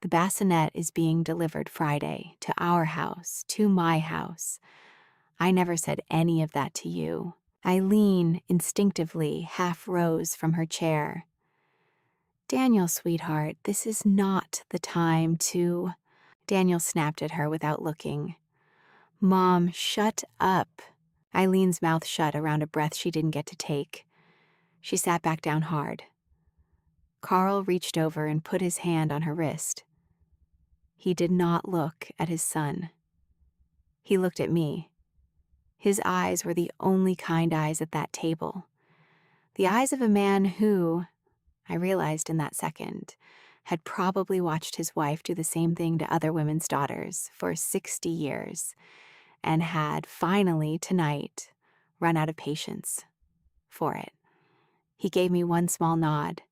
The bassinet is being delivered Friday to our house, to my house. I never said any of that to you." Eileen instinctively half rose from her chair. "Daniel, sweetheart, this is not the time to..." Daniel snapped at her without looking. "Mom, shut up." Eileen's mouth shut around a breath she didn't get to take. She sat back down hard. Carl reached over and put his hand on her wrist. He did not look at his son. He looked at me. His eyes were the only kind eyes at that table. The eyes of a man who, I realized in that second, had probably watched his wife do the same thing to other women's daughters for 60 years and had finally, tonight, run out of patience for it. He gave me one small nod.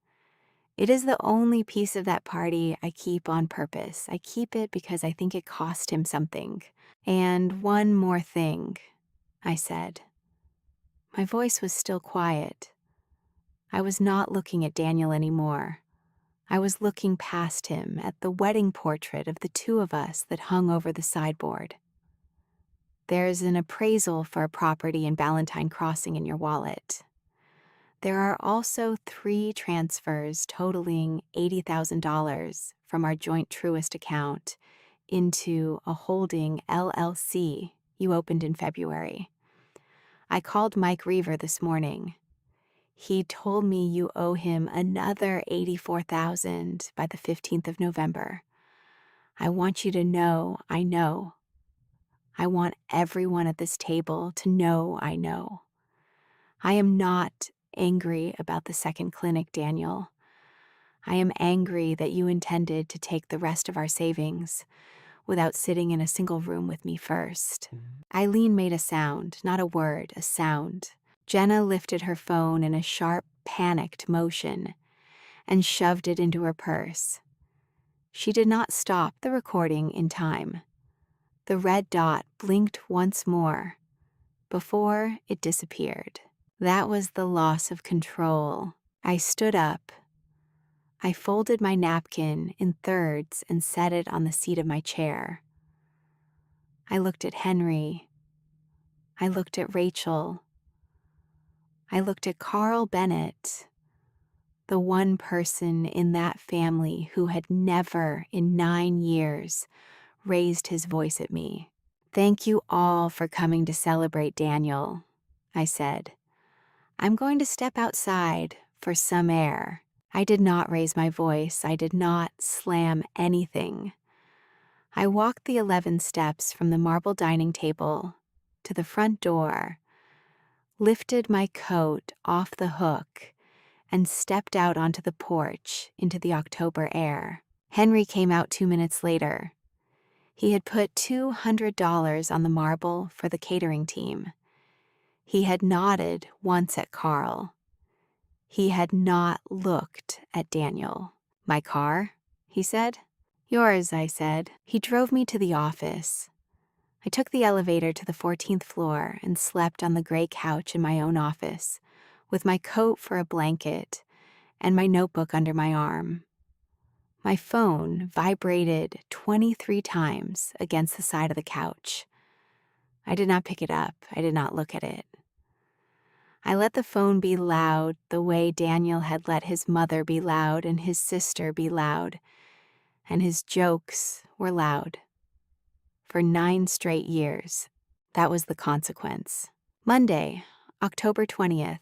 "It is the only piece of that party I keep on purpose. I keep it because I think it cost him something. And one more thing," I said. My voice was still quiet. I was not looking at Daniel anymore. I was looking past him at the wedding portrait of the two of us that hung over the sideboard. "There's an appraisal for a property in Ballantine Crossing in your wallet. There are also 3 transfers totaling $80,000 from our joint Truist account into a holding LLC you opened in February. I called Mike Reaver this morning. He told me you owe him another $84,000 by the 15th of November. I want you to know I know. I want everyone at this table to know I know. I am not angry about the second clinic, Daniel. I am angry that you intended to take the rest of our savings without sitting in a single room with me first." Eileen made a sound, not a word, a sound. Jenna lifted her phone in a sharp, panicked motion and shoved it into her purse. She did not stop the recording in time. The red dot blinked once more before it disappeared. That was the loss of control. I stood up. I folded my napkin in thirds and set it on the seat of my chair. I looked at Henry. I looked at Rachel. I looked at Carl Bennett, the one person in that family who had never in 9 years raised his voice at me. "Thank you all for coming to celebrate Daniel," I said. "I'm going to step outside for some air." I did not raise my voice. I did not slam anything. I walked the 11 steps from the marble dining table to the front door, lifted my coat off the hook, and stepped out onto the porch into the October air. Henry came out 2 minutes later. He had put $200 on the marble for the catering team. He had nodded once at Carl. He had not looked at Daniel. "My car?" he said. "Yours," I said. He drove me to the office. I took the elevator to the 14th floor and slept on the gray couch in my own office, with my coat for a blanket and my notebook under my arm. My phone vibrated 23 times against the side of the couch. I did not pick it up. I did not look at it. I let the phone be loud the way Daniel had let his mother be loud and his sister be loud, and his jokes were loud. For 9 straight years. That was the consequence. Monday, October 20th,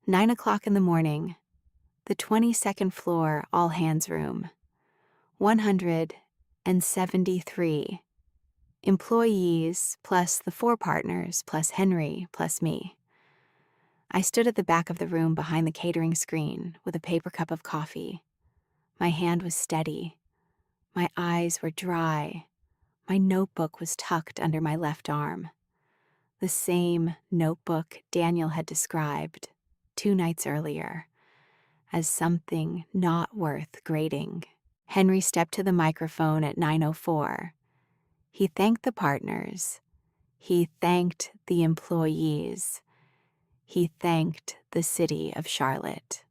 9 o'clock in the morning, the 22nd floor all-hands room, 173 employees plus the 4 partners plus Henry plus me. I stood at the back of the room behind the catering screen with a paper cup of coffee. My hand was steady. My eyes were dry. My notebook was tucked under my left arm. The same notebook Daniel had described 2 nights earlier as something not worth grading. Henry stepped to the microphone at 9:04. He thanked the partners. He thanked the employees. He thanked the city of Charlotte.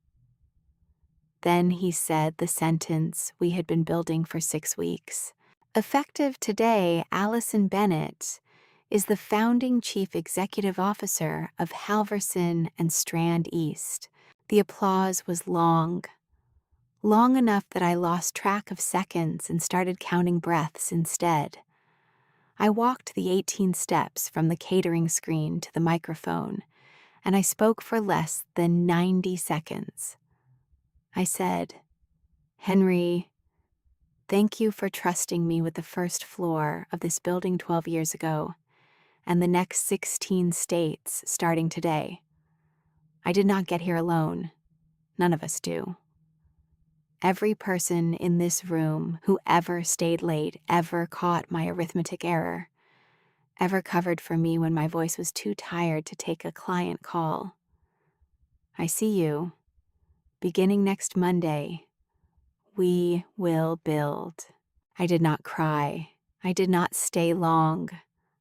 Then he said the sentence we had been building for 6 weeks. Effective today, Allison Bennett is the founding chief executive officer of Halverson and Strand East. The applause was long enough that I lost track of seconds and started counting breaths instead. I walked the 18 steps from the catering screen to the microphone, and I spoke for less than 90 seconds. I said, "Henry, thank you for trusting me with the first floor of this building 12 years ago, and the next 16 states starting today. I did not get here alone. None of us do. Every person in this room who ever stayed late, ever caught my arithmetic error, ever covered for me when my voice was too tired to take a client call. I see you. Beginning next Monday, we will build." I did not cry. I did not stay long.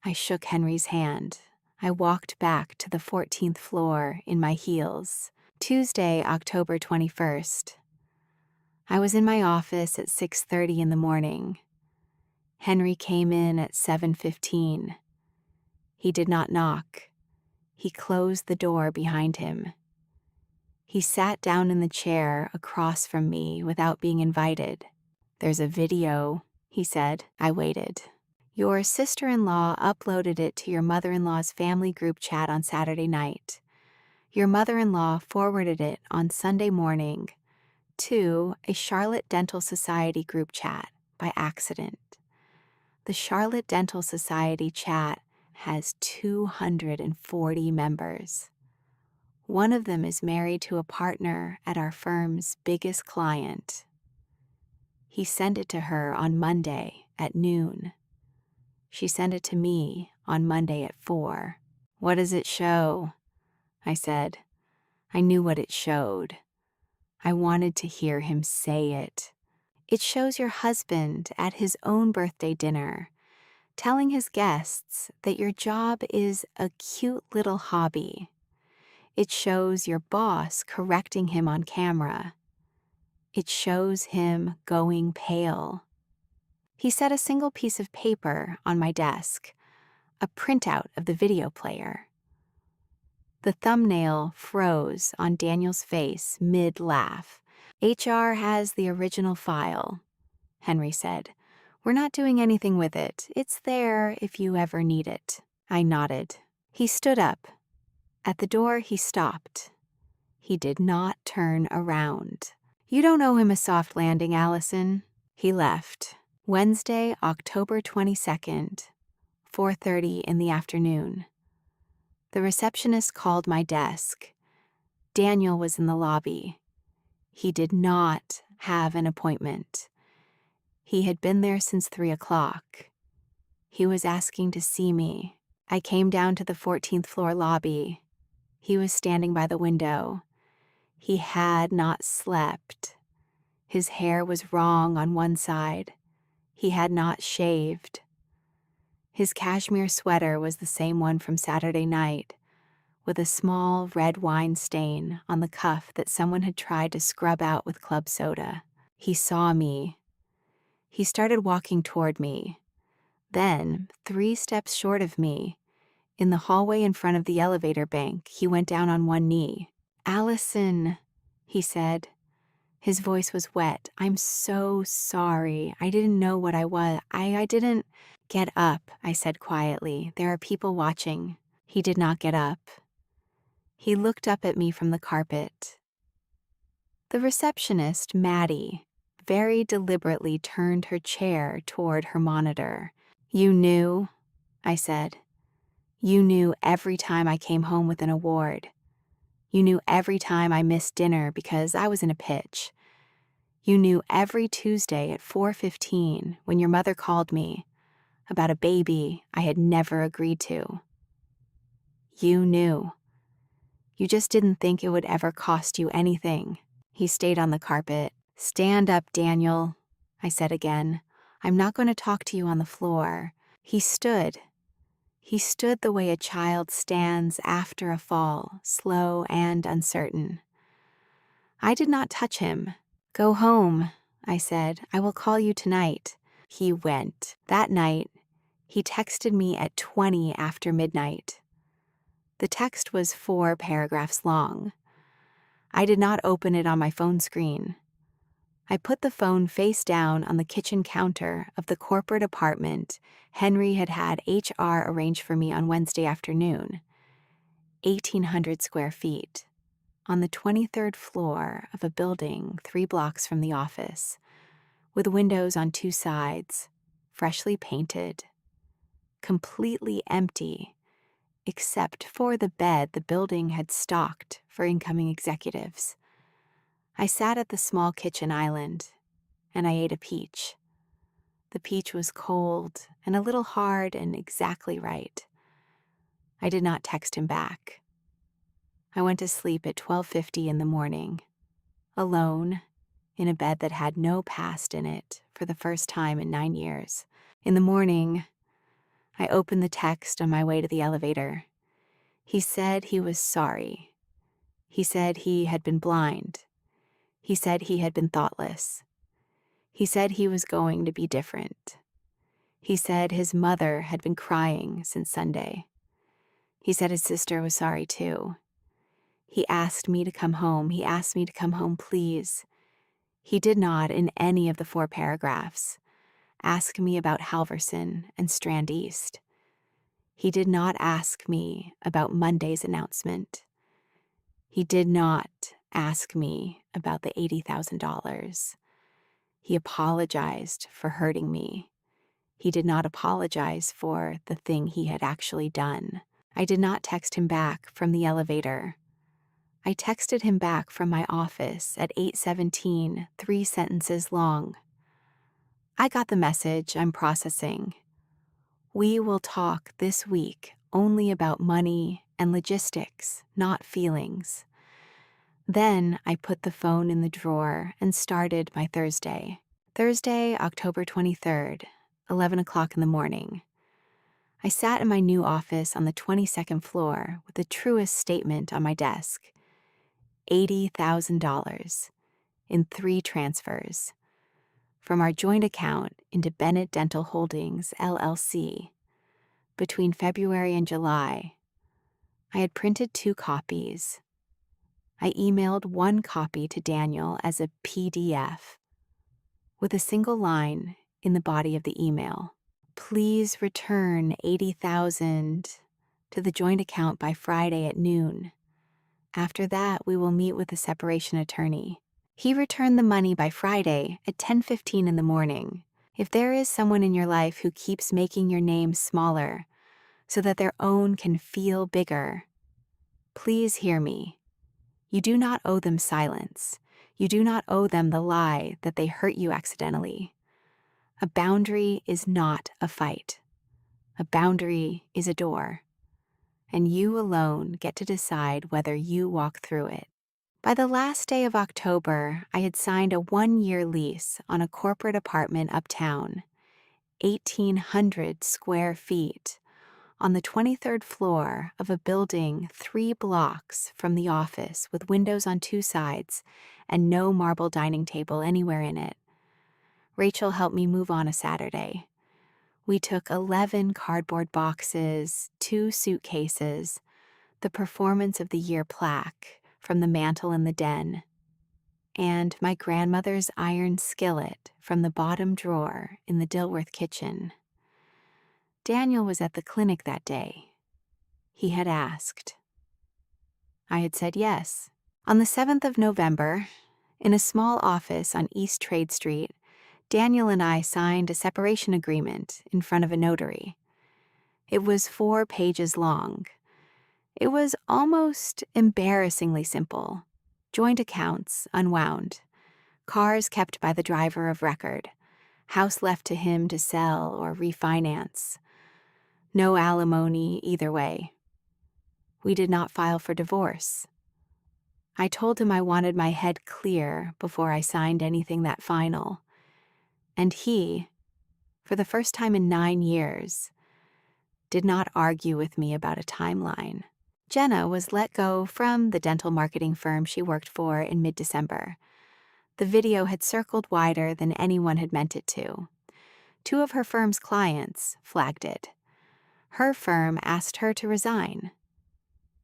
I shook Henry's hand. I walked back to the 14th floor in my heels. Tuesday, October 21st. I was in my office at 6:30 in the morning. Henry came in at 7:15. He did not knock. He closed the door behind him. He sat down in the chair across from me without being invited. "There's a video," he said. I waited. "Your sister-in-law uploaded it to your mother-in-law's family group chat on Saturday night. Your mother-in-law forwarded it on Sunday morning to a Charlotte Dental Society group chat by accident. The Charlotte Dental Society chat has 240 members. One of them is married to a partner at our firm's biggest client. He sent it to her on Monday at noon. She sent it to me on Monday at 4. "What does it show?" I said. I knew what it showed. I wanted to hear him say it. "It shows your husband at his own birthday dinner, telling his guests that your job is a cute little hobby. It shows your boss correcting him on camera. It shows him going pale." He set a single piece of paper on my desk, a printout of the video player. The thumbnail froze on Daniel's face mid-laugh. "HR has the original file," Henry said. "We're not doing anything with it. It's there if you ever need it." I nodded. He stood up. At the door, he stopped. He did not turn around. "You don't owe him a soft landing, Allison." He left. Wednesday, October 22nd, 4:30 in the afternoon. The receptionist called my desk. Daniel was in the lobby. He did not have an appointment. He had been there since 3 o'clock. He was asking to see me. I came down to the 14th floor lobby. He was standing by the window. He had not slept. His hair was wrong on one side. He had not shaved. His cashmere sweater was the same one from Saturday night, with a small red wine stain on the cuff that someone had tried to scrub out with club soda. He saw me. He started walking toward me. Then, 3 steps short of me, in the hallway in front of the elevator bank, he went down on one knee. "Allison," he said. His voice was wet. "I'm so sorry. I didn't know what I was. I didn't—" "Get up," I said quietly. "There are people watching." He did not get up. He looked up at me from the carpet. The receptionist, Maddie, very deliberately turned her chair toward her monitor. "You knew," I said. "You knew every time I came home with an award. You knew every time I missed dinner because I was in a pitch. You knew every Tuesday at 4:15 when your mother called me about a baby I had never agreed to. You knew. You just didn't think it would ever cost you anything." He stayed on the carpet. "Stand up, Daniel," I said again. "I'm not going to talk to you on the floor." He stood. He stood the way a child stands after a fall, slow and uncertain. I did not touch him. "Go home," I said. "I will call you tonight." He went. That night, he texted me at 20 after midnight. The text was 4 paragraphs long. I did not open it on my phone screen. I put the phone face down on the kitchen counter of the corporate apartment Henry had had HR arrange for me on Wednesday afternoon, 1,800 square feet, on the 23rd floor of a building 3 blocks from the office, with windows on 2 sides, freshly painted, completely empty, except for the bed the building had stocked for incoming executives. I sat at the small kitchen island, and I ate a peach. The peach was cold and a little hard and exactly right. I did not text him back. I went to sleep at 12:50 in the morning, alone, in a bed that had no past in it for the first time in 9 years. In the morning, I opened the text on my way to the elevator. He said he was sorry. He said he had been blind. He said he had been thoughtless. He said he was going to be different. He said his mother had been crying since Sunday. He said his sister was sorry too. He asked me to come home. He asked me to come home, please. He did not, in any of the 4 paragraphs, ask me about Halverson and Strand East. He did not ask me about Monday's announcement. He did not ask me about the $80,000. He apologized for hurting me. He did not apologize for the thing he had actually done. I did not text him back from the elevator. I texted him back from my office at 8:17, 3 sentences long. "I got the message. I'm processing. We will talk this week only about money and logistics, not feelings." Then I put the phone in the drawer and started my Thursday. Thursday, October 23rd, 11 o'clock in the morning. I sat in my new office on the 22nd floor with the truest statement on my desk. $80,000 in 3 transfers from our joint account into Bennett Dental Holdings, LLC. Between February and July, I had printed 2 copies. I emailed 1 copy to Daniel as a PDF with a single line in the body of the email. "Please return $80,000 to the joint account by Friday at noon. After that, we will meet with the separation attorney." He returned the money by Friday at 10:15 in the morning. If there is someone in your life who keeps making your name smaller so that their own can feel bigger, please hear me. You do not owe them silence. You do not owe them the lie that they hurt you accidentally. A boundary is not a fight. A boundary is a door, and you alone get to decide whether you walk through it. By the last day of October, I had signed a 1-year lease on a corporate apartment uptown, 1,800 square feet on the 23rd floor of a building 3 blocks from the office with windows on 2 sides and no marble dining table anywhere in it. Rachel helped me move on a Saturday. We took 11 cardboard boxes, 2 suitcases, the Performance of the Year plaque from the mantel in the den, and my grandmother's iron skillet from the bottom drawer in the Dilworth kitchen. Daniel was at the clinic that day. He had asked. I had said yes. On the 7th of November, in a small office on East Trade Street, Daniel and I signed a separation agreement in front of a notary. It was 4 pages long. It was almost embarrassingly simple. Joint accounts unwound. Cars kept by the driver of record. House left to him to sell or refinance. No alimony either way. We did not file for divorce. I told him I wanted my head clear before I signed anything that final. And he, for the first time in 9 years, did not argue with me about a timeline. Jenna was let go from the dental marketing firm she worked for in mid-December. The video had circled wider than anyone had meant it to. 2 of her firm's clients flagged it. Her firm asked her to resign.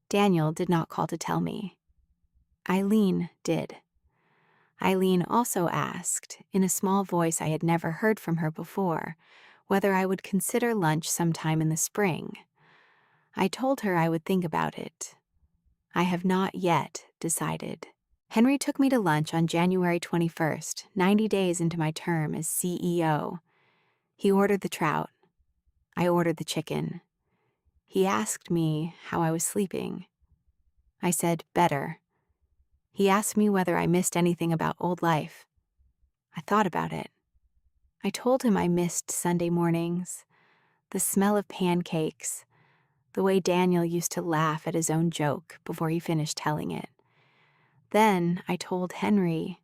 Daniel did not call to tell me. Eileen did. Eileen also asked, in a small voice I had never heard from her before, whether I would consider lunch sometime in the spring. I told her I would think about it. I have not yet decided. Henry took me to lunch on January 21st, 90 days into my term as CEO. He ordered the trout. I ordered the chicken. He asked me how I was sleeping. I said, better. He asked me whether I missed anything about old life. I thought about it. I told him I missed Sunday mornings, the smell of pancakes, the way Daniel used to laugh at his own joke before he finished telling it. Then I told Henry,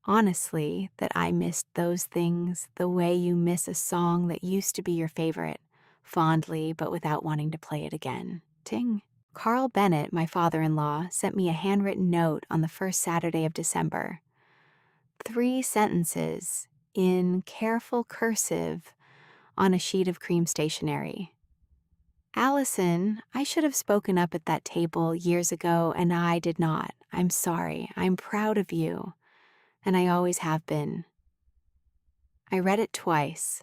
honestly, that I missed those things the way you miss a song that used to be your favorite, fondly but without wanting to play it again. Ting. Carl Bennett, my father-in-law, sent me a handwritten note on the first Saturday of December. 3 sentences in careful cursive on a sheet of cream stationery. Allison, I should have spoken up at that table years ago, and I did not. I'm sorry. I'm proud of you, and I always have been. I read it twice,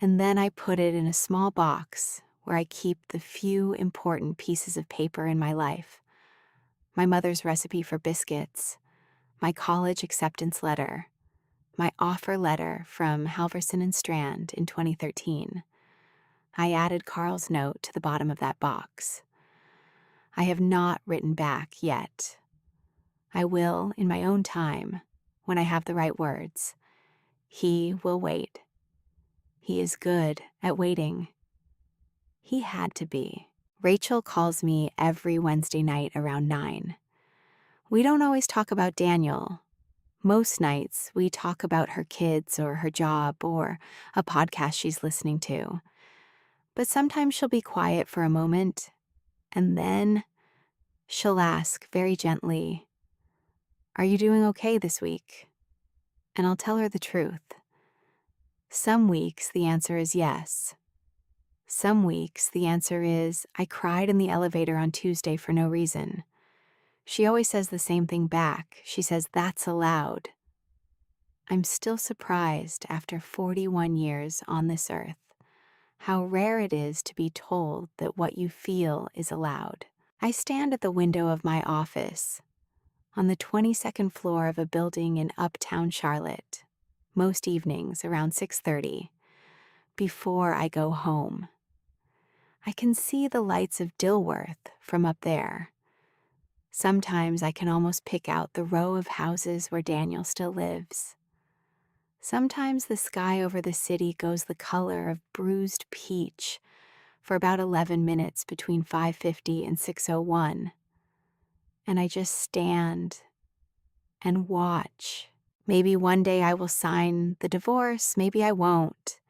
and then I put it in a small box where I keep the few important pieces of paper in my life. My mother's recipe for biscuits, my college acceptance letter, my offer letter from Halverson and Strand in 2013. I added Carl's note to the bottom of that box. I have not written back yet. I will in my own time, when I have the right words. He will wait. He is good at waiting. He had to be. Rachel calls me every Wednesday night around 9. We don't always talk about Daniel. Most nights we talk about her kids or her job or a podcast she's listening to. But sometimes she'll be quiet for a moment, and then she'll ask very gently, "Are you doing okay this week?" And I'll tell her the truth. Some weeks the answer is yes. Some weeks the answer is, "I cried in the elevator on Tuesday for no reason." She always says the same thing back. She says, "That's allowed." I'm still surprised after 41 years on this earth how rare it is to be told that what you feel is allowed. I stand at the window of my office on the 22nd floor of a building in uptown Charlotte, most evenings around 6:30, before I go home. I can see the lights of Dilworth from up there. Sometimes I can almost pick out the row of houses where Daniel still lives. Sometimes the sky over the city goes the color of bruised peach for about 11 minutes between 5:50 and 6:01. And I just stand and watch. Maybe one day I will sign the divorce, maybe I won't.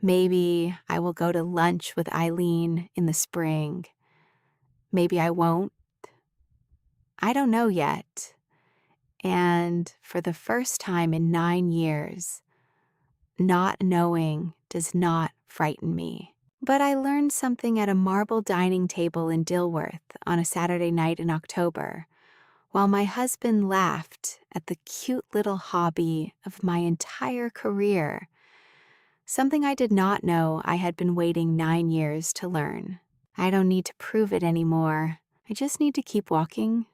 Maybe I will go to lunch with Eileen in the spring. Maybe I won't. I don't know yet. And for the first time in 9 years, not knowing does not frighten me. But I learned something at a marble dining table in Dilworth on a Saturday night in October, while my husband laughed at the cute little hobby of my entire career. Something I did not know I had been waiting 9 years to learn. I don't need to prove it anymore. I just need to keep walking